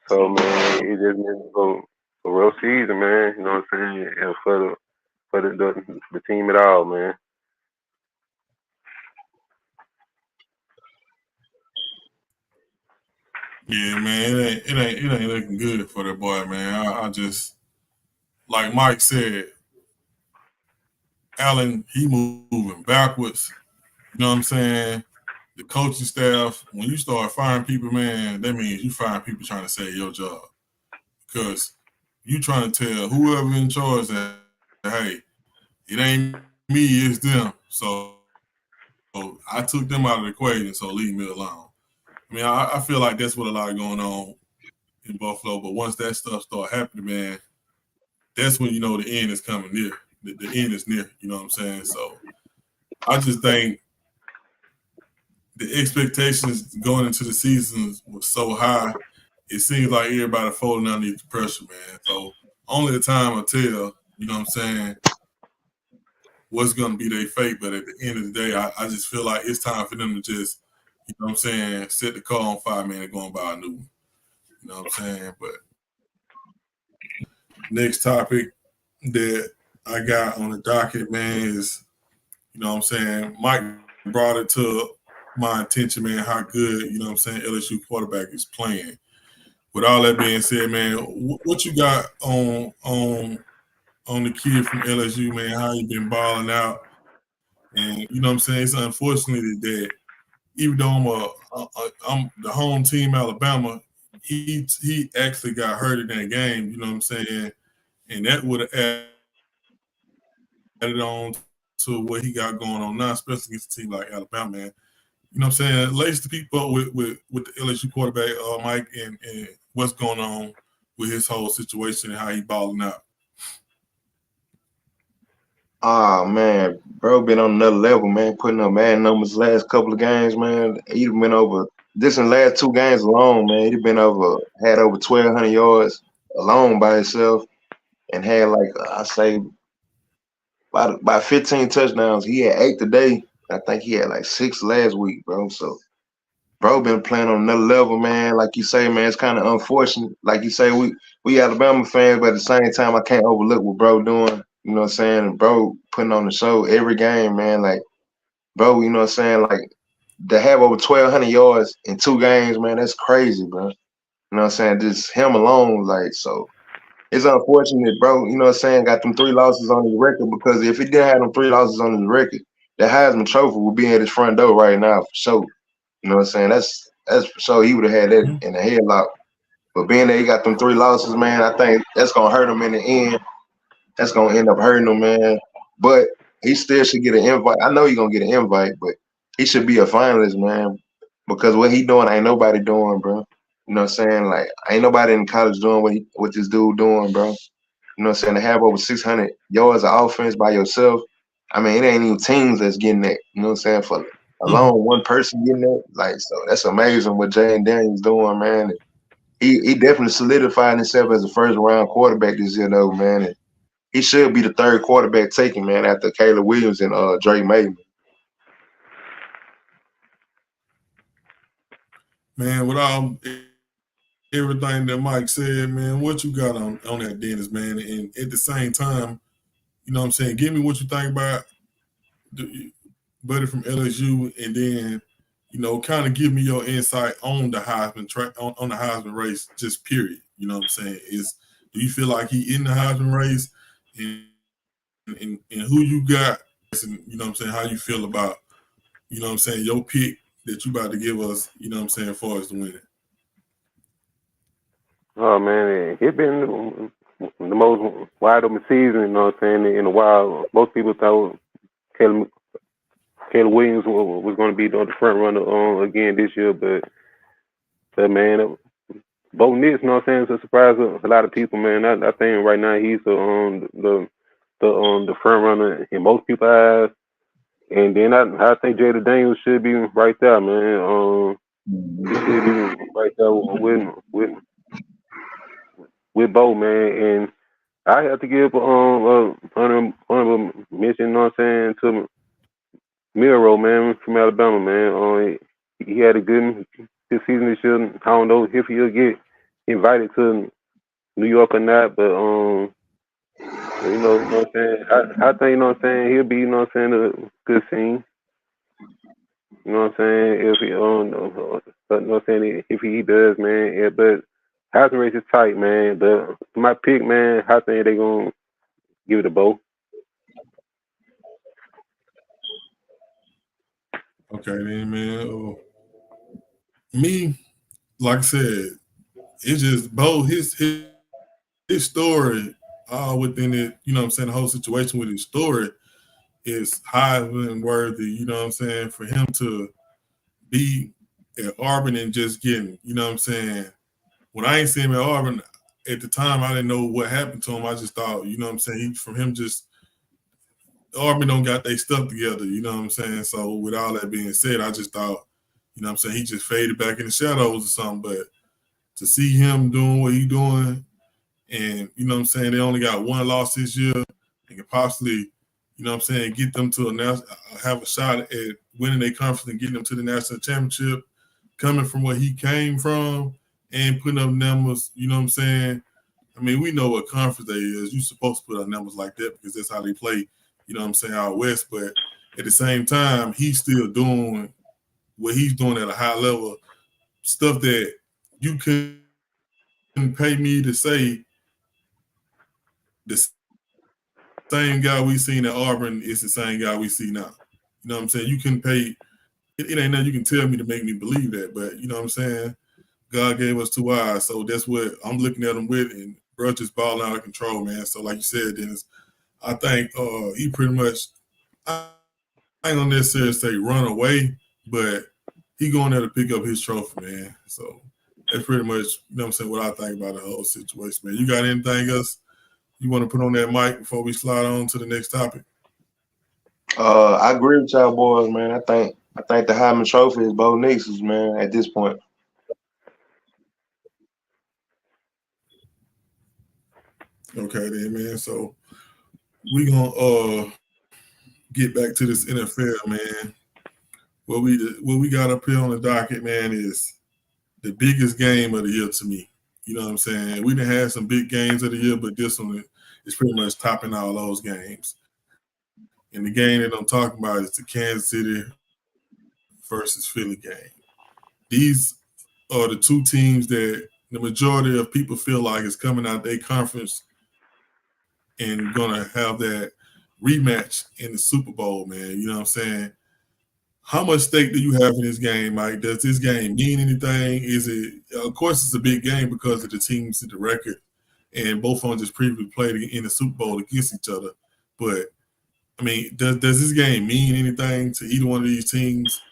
So, man, it just been a real season, man. You know what I'm saying, and for the team at all, man. Yeah, man, it ain't looking good for that boy, man. I just, like Mike said, Allen, he moving backwards. You know what I'm saying? The coaching staff, when you start firing people, man, that means you firing people trying to save your job. Because you trying to tell whoever in charge that, hey, it ain't me, it's them. So I took them out of the equation, so leave me alone. I mean, I feel like that's what a lot going on in Buffalo. But once that stuff start happening, man, that's when you know the end is coming near. The end is near, you know what I'm saying? So I just think the expectations going into the season was so high, it seems like everybody folding underneath the pressure, man. So only the time will tell, you know what I'm saying, what's going to be their fate. But at the end of the day, I just feel like it's time for them to just, you know what I'm saying, set the car on fire, man, and go and buy a new one. You know what I'm saying? But next topic that I got on the docket, man, is, you know what I'm saying, Mike brought it to my attention, man, how good, you know what I'm saying, LSU quarterback is playing. With all that being said, man, what you got on the kid from LSU, man, how he been balling out? And, you know what I'm saying, it's unfortunately that even though I'm the home team, Alabama, he actually got hurt in that game, you know what I'm saying? And that would have added on to what he got going on now, especially against a team like Alabama, man. You know what I'm saying? Lace the people up with the LSU quarterback, Mike, and what's going on with his whole situation and how he balling out. Oh man, bro, been on another level, man. Putting up man numbers last couple of games, man. He'd been over this in the last 2 games alone, man. He'd been had over 1,200 yards alone by himself, and had like I say about 15 touchdowns. He had 8 today. I think he had like 6 last week, bro. So bro been playing on another level, man. Like you say, man, it's kind of unfortunate. Like you say, we Alabama fans, but at the same time, I can't overlook what bro doing. You know what I'm saying? And bro putting on the show every game, man. Like, bro, you know what I'm saying? Like, to have over 1,200 yards in 2 games, man, that's crazy, bro. You know what I'm saying? Just him alone, like, so it's unfortunate, bro. You know what I'm saying? Got them 3 losses on his record, because if he didn't have them 3 losses on his record, the Heisman Trophy would be at his front door right now for sure. You know what I'm saying? That's for sure. He would have had that in the headlock. But being that he got them 3 losses, man, I think that's gonna hurt him in the end. That's gonna end up hurting him, man. But he still should get an invite. I know he's gonna get an invite, but he should be a finalist, man. Because what he doing ain't nobody doing, bro. You know what I'm saying? Like, ain't nobody in college doing what this dude doing, bro. You know what I'm saying? To have over 600 yards of offense by yourself, I mean, it ain't even teams that's getting that. You know what I'm saying? For alone one person getting that, like, so that's amazing what Jay Daniels doing, man. And he definitely solidified himself as a first round quarterback this year, though, man. And he should be the 3rd quarterback taken, man, after Caleb Williams and Drake May. Man, with all everything that Mike said, man, what you got on that, Dennis, man? And at the same time, you know what I'm saying, give me what you think about buddy from LSU, and then, you know, kind of give me your insight on the Heisman on the Heisman race, just period. You know what I'm saying? Do you feel like he in the Heisman race, and who you got, and you know what I'm saying, how you feel about, you know what I'm saying, your pick that you about to give us, you know what I'm saying, as far as the winner? Oh man, it been the most wide open season. You know what I'm saying? In a while, most people thought Caleb Williams was going to be the front runner again this year, but man, Bo Nix, you know what I'm saying, it's a surprise to a lot of people, man. I think right now he's the front runner in most people's eyes. And then I think Jada Daniels should be right there, man. He should be right there with Bo, man. And I have to give honorable mention, you know what I'm saying, to Miro, man, from Alabama, man. He had a good season this year. I don't know if he'll get invited to New York or not, but you know what I'm saying. I think, you know what I'm saying, he'll be, you know what I'm saying, a good scene. You know what I'm saying? If he you know what I'm saying, if he does, man. Yeah, but Heisman race is tight, man. But my pick, man, I think they gonna give it a Bo. Okay, then, man. Me, like I said, it's just Bo, his story, all within it, you know what I'm saying, the whole situation with his story is Heisman worthy, you know what I'm saying, for him to be at Auburn and just getting, you know what I'm saying, when I ain't seen him at Auburn, at the time, I didn't know what happened to him. I just thought, you know what I'm saying, Auburn don't got their stuff together, you know what I'm saying? So with all that being said, I just thought, you know what I'm saying, he just faded back in the shadows or something. But to see him doing what he doing, and, you know what I'm saying, they only got 1 loss this year, and can possibly, you know what I'm saying, get them to have a shot at winning their conference and getting them to the national championship, coming from where he came from and putting up numbers, you know what I'm saying? I mean, we know what conference they is. You're supposed to put up numbers like that because that's how they play, you know what I'm saying, out west. But at the same time, he's still doing what he's doing at a high level, stuff that you couldn't pay me to say the same guy we seen at Auburn is the same guy we see now. You know what I'm saying? You couldn't pay, it ain't nothing you can tell me to make me believe that, but you know what I'm saying? God gave us 2 eyes, so that's what I'm looking at him with, and bro just balling out of control, man. So like you said, Dennis, I think he pretty much, I ain't gonna necessarily say run away, but he going there to pick up his trophy, man. So that's pretty much, you know what I'm saying, what I think about the whole situation, man. You got anything else you want to put on that mic before we slide on to the next topic? I agree with y'all boys, man. I think the Heisman Trophy is Bo Nix's, man, at this point. Okay, then, man. So we gonna get back to this NFL, man. what we got up here on the docket, man, is the biggest game of the year to me. You know what I'm saying? We done had some big games of the year, but this one is pretty much topping all those games. And the game that I'm talking about is the Kansas City versus Philly game. These are the two teams that the majority of people feel like is coming out their conference and gonna have that rematch in the Super Bowl, man. You know what I'm saying? How much stake do you have in this game, Mike? Does this game mean anything? Is it? Of course, it's a big game because of the teams in the record, and both of them just previously played in the Super Bowl against each other. But I mean, does this game mean anything to either one of these teams?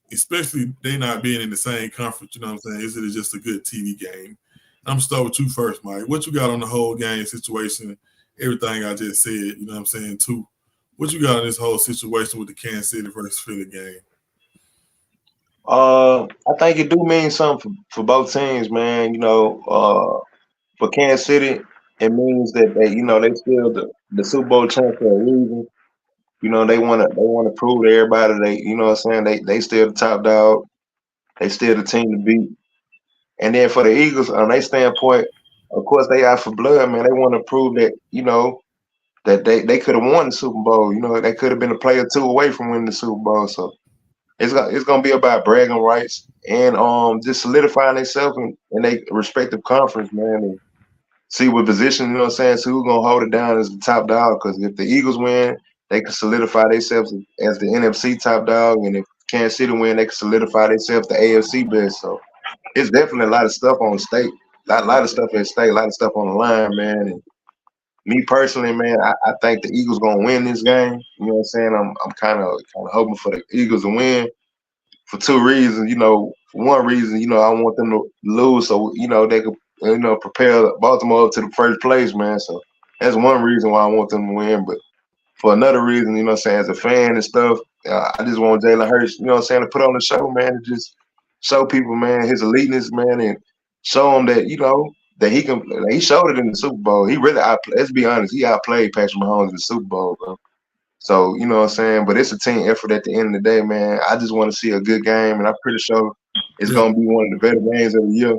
Especially they not being in the same conference. You know what I'm saying? Is it just a good TV game? I'm gonna start with you first, Mike. What you got on the whole game situation? Everything I just said. You know what I'm saying? Too. What you got in this whole situation with the Kansas City versus Philly game? I think it do mean something for both teams, man. You know, for Kansas City, it means that they still the Super Bowl champs for a reason. You know, they wanna prove to everybody you know what I'm saying, they still the top dog, they still the team to beat. And then for the Eagles, on their standpoint, of course they out for blood, man. They want to prove that, you know, that they could have won the Super Bowl. You know, they could have been a player 2 away from winning the Super Bowl. So it's gonna be about bragging rights and just solidifying themselves in their respective conference, man, and see what position, you know what I'm saying, so who's gonna hold it down as the top dog. Because if the Eagles win, they can solidify themselves as the NFC top dog, and if Kansas City win, they can solidify themselves the AFC best. So it's definitely a lot of stuff on stake, a lot of stuff at stake, a lot of stuff on the line, man. And me personally, man, I think the Eagles gonna win this game. You know what I'm saying? I'm kind of hoping for the Eagles to win for 2 reasons. You know, for one reason, you know, I want them to lose so, you know, they could, you know, propel Baltimore to the first place, man. So that's one reason why I want them to win. But for another reason, you know what I'm saying, as a fan and stuff, I just want Jalen Hurts, you know what I'm saying, to put on the show, man, and just show people, man, his eliteness, man, and show him that, you know, that he can. He showed it in the Super Bowl. He really outplayed. Let's be honest, he outplayed Patrick Mahomes in the Super Bowl, bro. So you know what I'm saying. But it's a team effort at the end of the day, man. I just want to see a good game, and I'm pretty sure it's gonna be one of the better games of the year.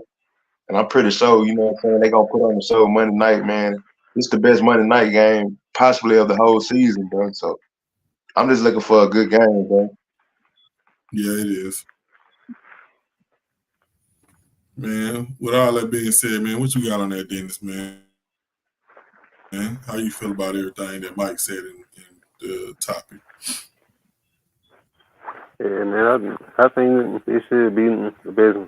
And I'm pretty sure, you know what I'm saying, they're gonna put on the show Monday night, man. It's the best Monday night game possibly of the whole season, bro. So I'm just looking for a good game, bro. Yeah, it is. Man, with all that being said, man, what you got on that, Dennis, man? How you feel about everything that Mike said in the topic? Yeah, man, I think it should be the best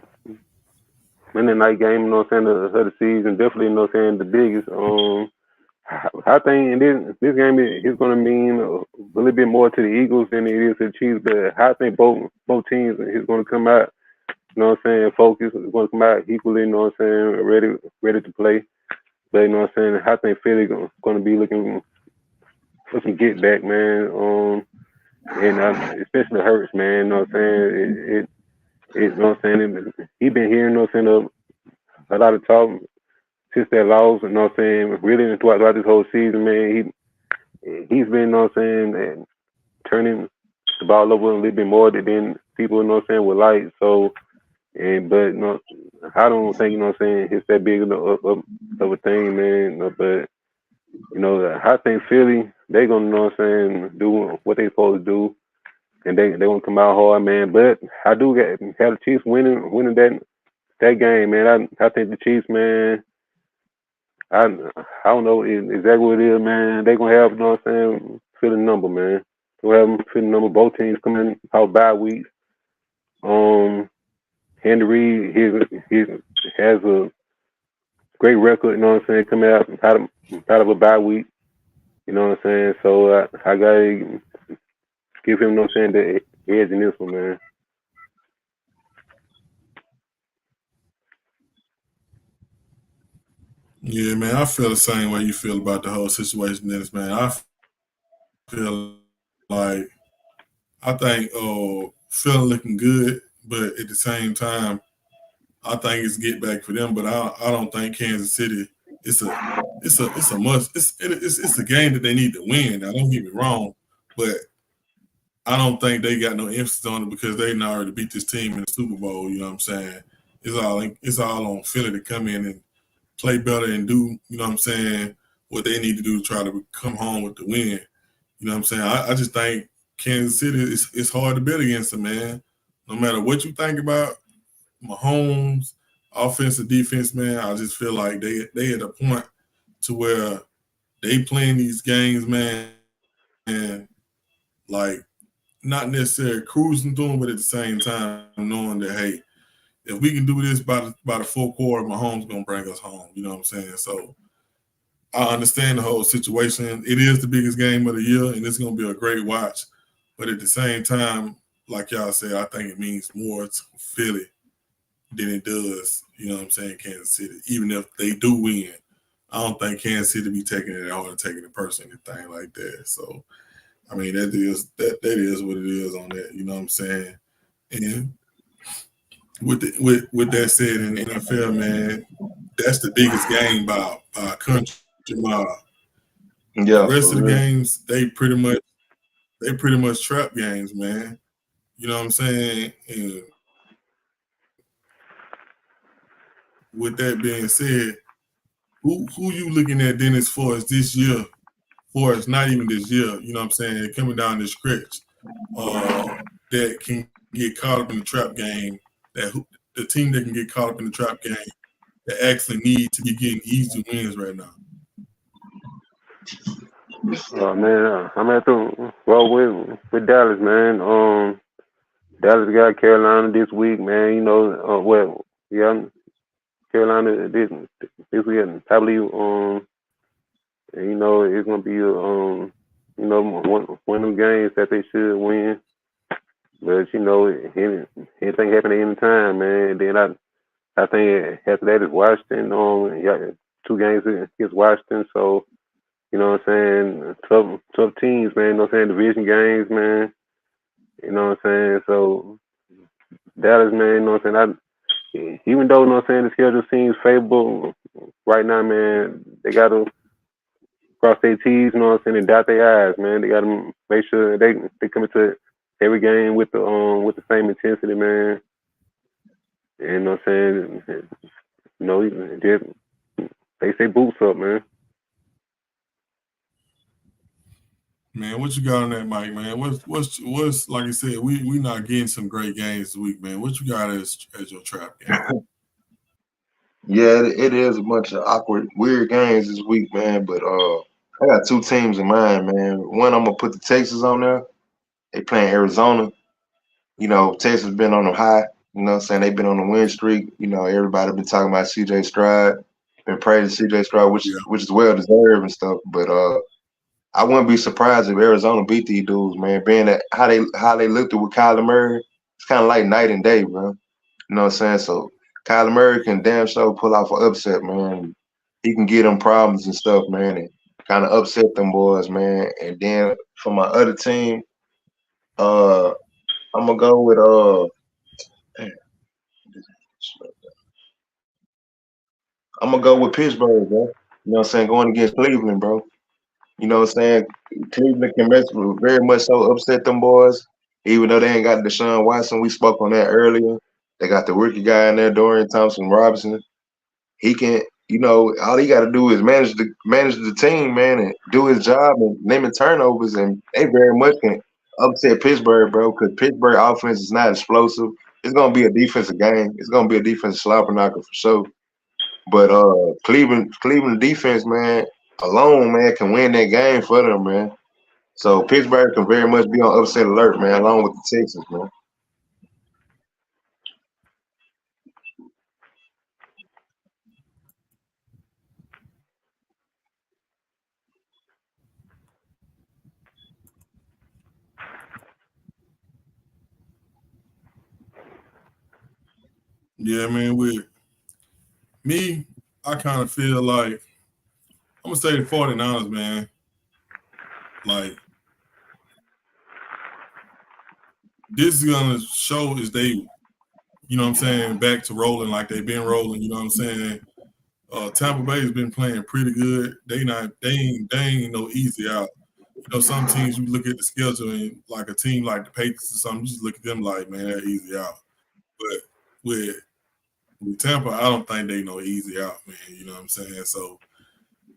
Monday night game, you know what I'm saying, of the season. Definitely, you know what I'm saying, the biggest. I think this game is going to mean a little bit more to the Eagles than it is to the Chiefs, but I think both teams is going to come out, you know what I'm saying, focused. Is going to come out equally, you know what I'm saying, ready to play. But, you know what I'm saying, I think Philly going to be looking get back, man. And especially Hurts, man, you know what I'm saying. You know what I'm saying, he been hearing, you know what I'm saying, a lot of talk since that loss, you know what I'm saying, really throughout this whole season, man. He's been, you know what I'm saying, turning the ball over a little bit more than people, you know what I'm saying, would like. So, but, you know, I don't think, you know what I'm saying, it's that big of a thing, man. But, you know, I think Philly, they're going to, you know what I'm saying, do what they supposed to do. And they want to come out hard, man. But I do have the Chiefs winning that game, man. I think the Chiefs, man, I don't know exactly what it is, man. They're going to have, you know what I'm saying, fill the number, man. They'll have them fill the number. Both teams coming out bye weeks. Henry Reid, he has a great record, you know what I'm saying, coming out of a bye week. You know what I'm saying? So I got to give him, you know what I'm saying, the edge in this one, man. Yeah, man, I feel the same way you feel about the whole situation, Dennis, man. I feel like I think Phil looking good, but at the same time, I think it's get back for them. But I don't think Kansas City. It's a must. It's a game that they need to win. Now, don't get me wrong, but I don't think they got no emphasis on it because they not already beat this team in the Super Bowl. You know what I'm saying? It's all on Philly to come in and play better and do, you know what I'm saying, what they need to do to try to come home with the win. You know what I'm saying? I just think Kansas City it's hard to bet against them, man. No matter what you think about Mahomes, offense or defense, man, I just feel like they at a point to where they playing these games, man, and like not necessarily cruising through them, but at the same time knowing that, hey, if we can do this by the fourth quarter, Mahomes gonna bring us home. You know what I'm saying? So I understand the whole situation. It is the biggest game of the year, and it's gonna be a great watch. But at the same time, like y'all said, I think it means more to Philly than it does, you know what I'm saying, Kansas City. Even if they do win, I don't think Kansas City be taking it hard, taking it personally, anything like that. So, I mean, that is what it is on that. You know what I'm saying? And with that said, in the NFL, man, that's the biggest game by a country mile. Yeah, The rest of the real. games, they pretty much trap games, man. You know what I'm saying? And with that being said, who you looking at then as far as this year, for us, not even this year, you know what I'm saying, coming down this stretch, that can get caught up in the trap game, the team that can get caught up in the trap game that actually need to be getting easy wins right now. Oh man, I'm gonna have to roll with Dallas, man. Dallas got Carolina this week, man. You know, yeah, Carolina this week, and I believe, and, you know, it's gonna be you know, one of them games that they should win. But you know, anything happen at any time, man. And then I think after that is Washington. Yeah, 2 games against Washington. So you know what I'm saying, tough teams, man. You know what I'm saying, division games, man. You know what I'm saying. So Dallas, man. You know what I'm saying. Even though, you know what I'm saying, the schedule seems favorable right now, man, they got to cross their T's, you know what I'm saying, and dot their I's, man. They got to make sure they come into every game with the same intensity, man. And, you know what I'm saying, you know, just, they say boots up, man. Man, what you got on that, Mike, man? What's like I said, we not getting some great games this week, man. What you got as your trap game? Yeah, it is a bunch of awkward, weird games this week, man. But I got 2 teams in mind, man. One, I'm gonna put the Texans on there. They playing Arizona. You know, Texas been on a high. You know what I'm saying? They've been on a win streak. You know, everybody been talking about CJ Stroud, been praising CJ Stroud, which Yeah. is well deserved and stuff. But I wouldn't be surprised if Arizona beat these dudes, man. Being that how they looked at with Kyler Murray, it's kind of like night and day, bro. You know what I'm saying? So Kyler Murray can damn sure pull off an upset, man. He can get them problems and stuff, man, and kind of upset them boys, man. And then for my other team, I'm gonna go with Pittsburgh, bro. You know what I'm saying? Going against Cleveland, bro. You know what I'm saying? Cleveland can very much so upset them boys, even though they ain't got Deshaun Watson. We spoke on that earlier. They got the rookie guy in there, Dorian Thompson-Robinson. He can, you know, all he got to do is manage the team, man, and do his job and limit turnovers, and they very much can upset Pittsburgh, bro, because Pittsburgh offense is not explosive. It's gonna be a defensive game. It's gonna be a defensive slobber knocker for sure. But Cleveland defense, man, alone, man, can win that game for them, man. So Pittsburgh can very much be on upset alert, man, along with the Texans, man. Yeah, man, with me, I kind of feel like I'm gonna say the 49ers, man. Like this is gonna show is they, you know what I'm saying, back to rolling like they've been rolling, you know what I'm saying? Tampa Bay's been playing pretty good. They ain't no easy out. You some teams you look at the schedule and like a team like the Patriots or something, you just look at them like, man, they're easy out. But with Tampa, I don't think they know easy out, man. You know what I'm saying? So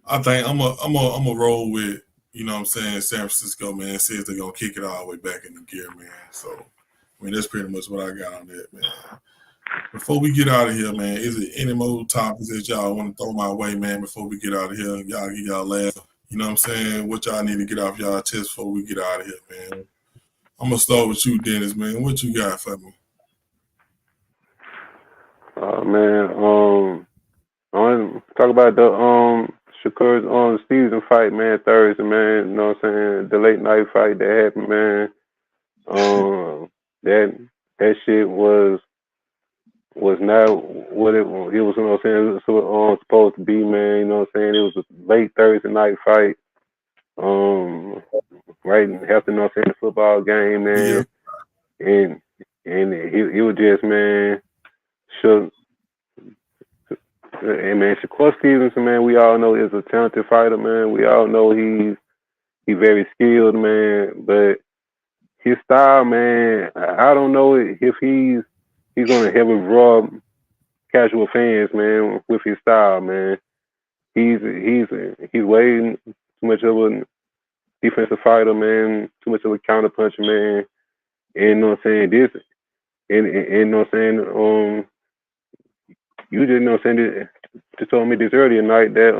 I think I'm a roll with, you know what I'm saying, San Francisco, man. Says they're gonna kick it all the way back in the gear, man. So I mean that's pretty much what I got on that, man. Before we get out of here, man, is it any more topics that y'all want to throw my way, man, before we get out of here? Y'all get y'all laugh. You know what I'm saying? What y'all need to get off y'all chest before we get out of here, man. I'm gonna start with you, Dennis, man. What you got for me? Man, I want to talk about the Shakur's season fight, man, Thursday, man. You know what I'm saying? The late night fight that happened, man. That shit was not what it was. You know what I'm saying? It was supposed to be, man. You know what I'm saying? It was a late Thursday night fight. Right after, you know what I'm saying, the football game, man. Yeah. And he was just, man, shook. And man, Shakur Stevenson, man, we all know is a talented fighter, man. We all know he's very skilled, man. But his style, man, I don't know if he's gonna ever draw casual fans, man, with his style, man. He's way too much of a defensive fighter, man. Too much of a counter puncher, man. And you know what I'm saying, and you know what I'm saying, you just know what I'm saying, just told me this earlier night that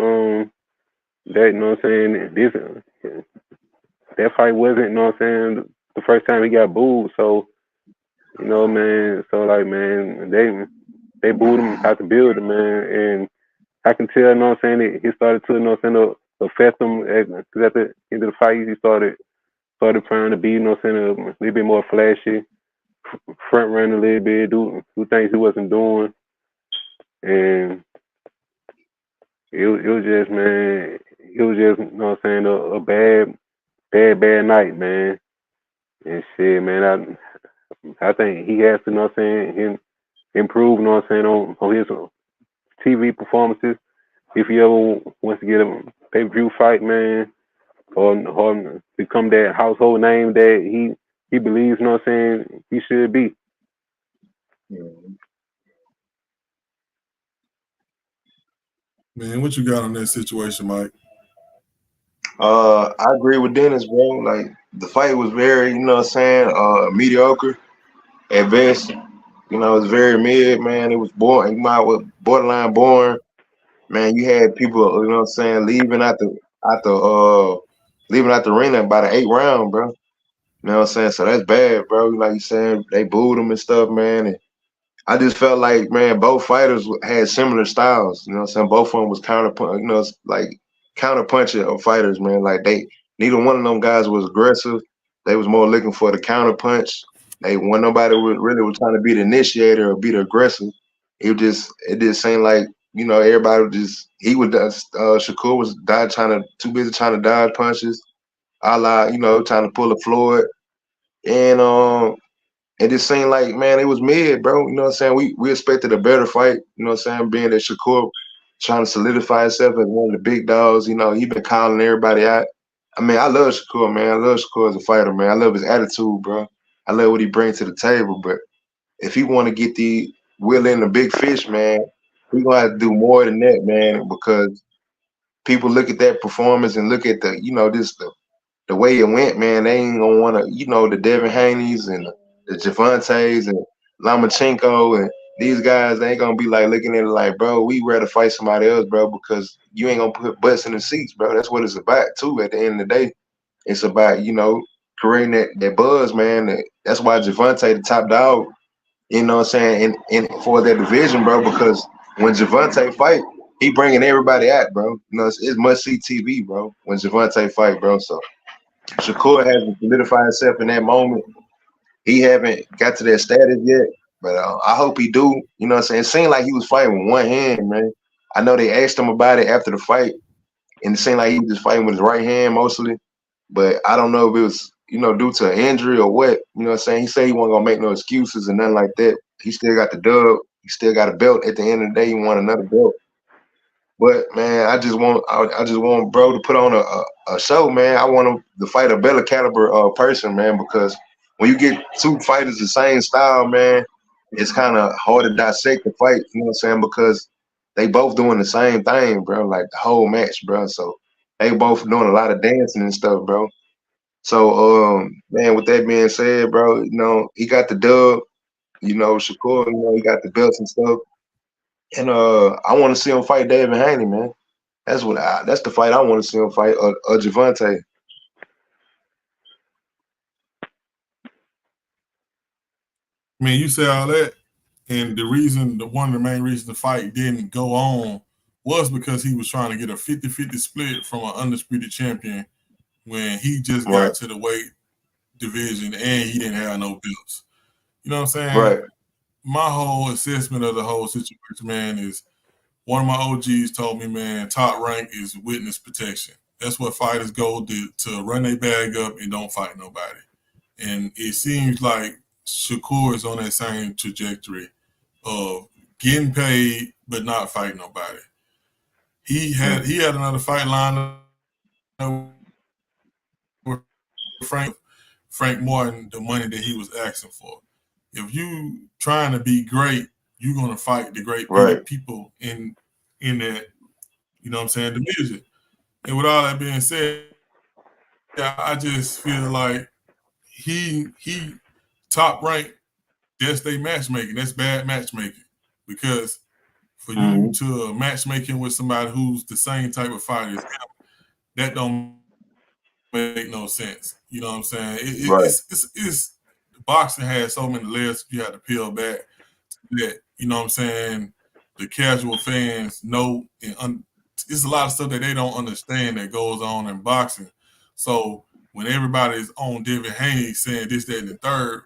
you know what I'm saying, that fight wasn't, you know what I'm saying, the first time he got booed. So, you know, man, so like, man, they booed him out the building, man, and I can tell, you know what I'm saying, he started to, you know what I'm saying, affect him, because at the end of the fight, he started trying to be, you know what I'm saying, a little bit more flashy, front run a little bit, do things he wasn't doing. And it was just, man, it was just, you know what I'm saying, a bad night, man. And shit, man, I think he has to, you know what I'm saying, improve, you know what I'm saying, on his TV performances. If he ever wants to get a pay-per-view fight, man, or become that household name that he believes, you know what I'm saying, he should be. Man, what you got on that situation, Mike? I agree with Dennis, bro. Like the fight was very, you know what I'm saying, mediocre at best. You know, it was very mid, man. It was boring. You might was borderline boring. Man, you had people, you know what I'm saying, leaving out the arena by the 8th round, bro. You know what I'm saying? So that's bad, bro. Like you saying, they booed him and stuff, man. And I just felt like, man, both fighters had similar styles. You know what I'm saying? Both of them was counter punching fighters, man. Like neither one of them guys was aggressive. They was more looking for the counter punch. When nobody really was trying to be the initiator or be the aggressor. It just seemed like, you know, everybody Shakur was too busy trying to dodge punches, you know, trying to pull a Floyd. And it just seemed like, man, it was mid, bro. You know what I'm saying? We expected a better fight, you know what I'm saying, being that Shakur trying to solidify himself as one of the big dogs. You know, he been calling everybody out. I mean, I love Shakur, man. I love Shakur as a fighter, man. I love his attitude, bro. I love what he brings to the table. But if he want to get the wheel in the big fish, man, he gonna have to do more than that, man, because people look at that performance and look at the, you know, the way it went, man. They ain't gonna want to, you know, the Devin Haney's and the Javantes and Lomachenko and these guys, they ain't gonna be like looking at it like, bro, we rather fight somebody else, bro, because you ain't gonna put butts in the seats, bro. That's what it's about too. At the end of the day, it's about, you know, creating that buzz, man. That's why Javante the top dog. You know what I'm saying? And for that division, bro, because when Javante fight, he bringing everybody out, bro. You know, it's must see TV, bro. When Javante fight, bro. So Shakur hasn't solidified himself in that moment. He haven't got to that status yet, but I hope he do. You know what I'm saying? It seemed like he was fighting with one hand, man. I know they asked him about it after the fight, and it seemed like he was just fighting with his right hand mostly. But I don't know if it was, you know, due to an injury or what. You know what I'm saying? He said he wasn't gonna make no excuses and nothing like that. He still got the dub. He still got a belt. At the end of the day, he won another belt. But man, I just want bro to put on a show, man. I want him to fight a better caliber person, man, because when you get two fighters the same style, man, it's kind of hard to dissect the fight. You know what I'm saying? Because they both doing the same thing, bro. Like the whole match, bro. So they both doing a lot of dancing and stuff, bro. So man, with that being said, bro, you know he got the dub. You know Shakur, you know he got the belts and stuff. And I want to see him fight David Haney, man. That's the fight I want to see him fight, or Javante. I mean, you say all that, and one of the main reasons the fight didn't go on was because he was trying to get a 50-50 split from an undisputed champion when he just got to the weight division and he didn't have no belts. You know what I'm saying? Right. My whole assessment of the whole situation, man, is one of my OGs told me, man, top rank is witness protection. That's what fighters go to run their bag up and don't fight nobody. And it seems like Shakur is on that same trajectory of getting paid but not fighting nobody. He had another fight lined up with Frank Martin, the money that he was asking for. If you trying to be great, you're gonna fight the great people in that, you know what I'm saying, division. And with all that being said, I just feel like he top rank. That's their matchmaking. That's bad matchmaking, because for you to matchmaking with somebody who's the same type of fighter as him, that don't make no sense. You know what I'm saying? It's boxing has so many layers you have to peel back that, you know what I'm saying, the casual fans know, and it's a lot of stuff that they don't understand that goes on in boxing. So when everybody's on David Haney saying this, that, and the third,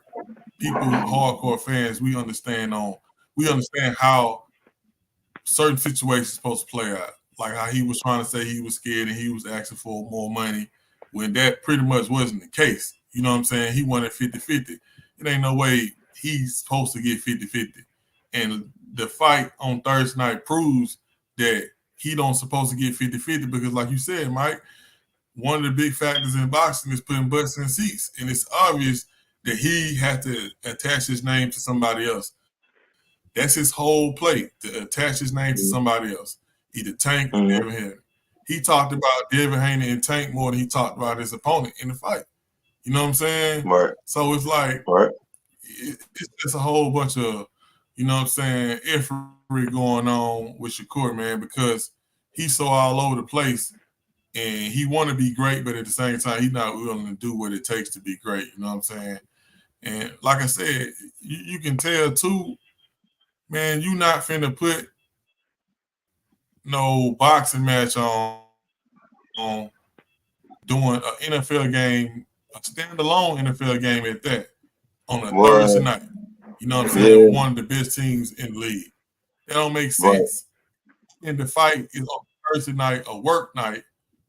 people, hardcore fans, we understand how certain situations are supposed to play out. Like how he was trying to say he was scared and he was asking for more money when that pretty much wasn't the case. You know what I'm saying? He wanted 50-50. It ain't no way he's supposed to get 50-50. And the fight on Thursday night proves that he don't supposed to get 50-50 because, like you said, Mike, one of the big factors in boxing is putting butts in seats. And it's obvious that he had to attach his name to somebody else. That's his whole play, to attach his name to somebody else, either Tank or David Haney. He talked about David Haney and Tank more than he talked about his opponent in the fight. You know what I'm saying? Right. So it's like it's just a whole bunch of, you know what I'm saying, effery going on with Shakur, man, because he's so all over the place and he want to be great, but at the same time, he's not willing to do what it takes to be great. You know what I'm saying? And like I said, you can tell too, man, you not finna put no boxing match on doing an NFL game, a standalone NFL game at that, on a Thursday night. You know what I'm saying? One of the best teams in the league. That don't make sense. And the fight is on Thursday night, a work night,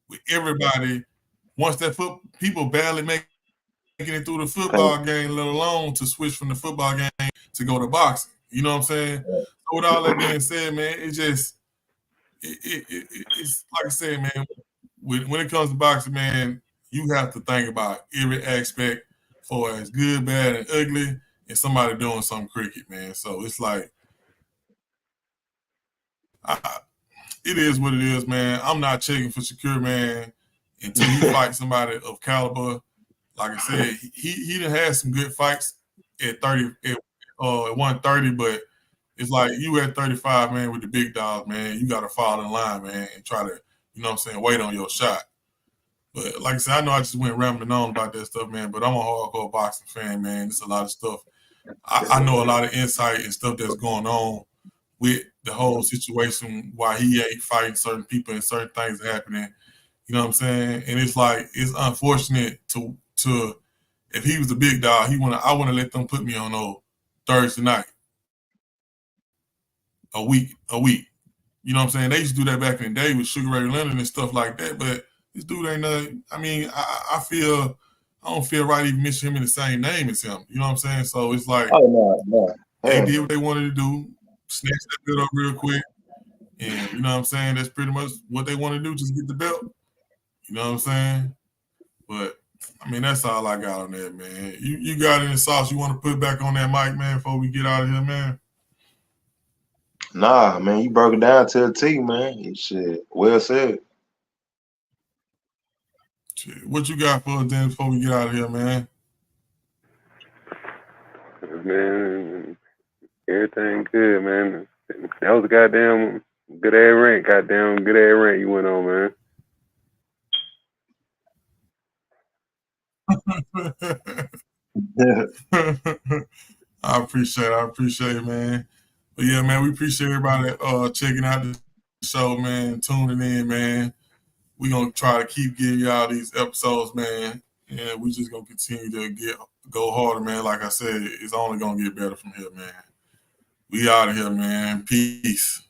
with everybody. Once that people barely making it through the football game, let alone to switch from the football game to go to boxing. You know what I'm saying? So with all that being said, man, it's like I said, man, when it comes to boxing, man, you have to think about every aspect for as good, bad, and ugly, and somebody doing something cricket, man. So it's like, it is what it is, man. I'm not checking for Shakur, man, until you fight somebody of caliber. Like I said, he done had some good fights at 130, but it's like you at 35, man, with the big dogs, man. You got to fall in line, man, and try to, you know what I'm saying, wait on your shot. But like I said, I know I just went rambling on about that stuff, man, but I'm a hardcore boxing fan, man. It's a lot of stuff. I know a lot of insight and stuff that's going on with the whole situation, why he ain't fighting certain people and certain things happening. You know what I'm saying? And it's like, it's unfortunate to if he was the big dog, I want to let them put me on Thursday night. A week. You know what I'm saying? They used to do that back in the day with Sugar Ray Leonard and stuff like that, but this dude ain't nothing. I mean, I don't feel right even mentioning him in the same name as him. You know what I'm saying? So it's like, they did what they wanted to do, snatched that bit up real quick, And you know what I'm saying? That's pretty much what they want to do, just get the belt. You know what I'm saying? But I mean, that's all I got on that, man. You got any sauce you want to put back on that mic, man, before we get out of here, man? Nah, man, you broke it down to a T, man. Shit, well said. Shit. What you got for us then before we get out of here, man? Man, everything good, man. That was a goddamn good ass rant. Goddamn good ass rant you went on, man. I appreciate it, man. But yeah, man, we appreciate everybody checking out the show, man, tuning in, man. We're gonna try to keep giving y'all these episodes, man. And we just gonna continue to go harder, man. Like I said, it's only gonna get better from here, man. We out of here, man. Peace.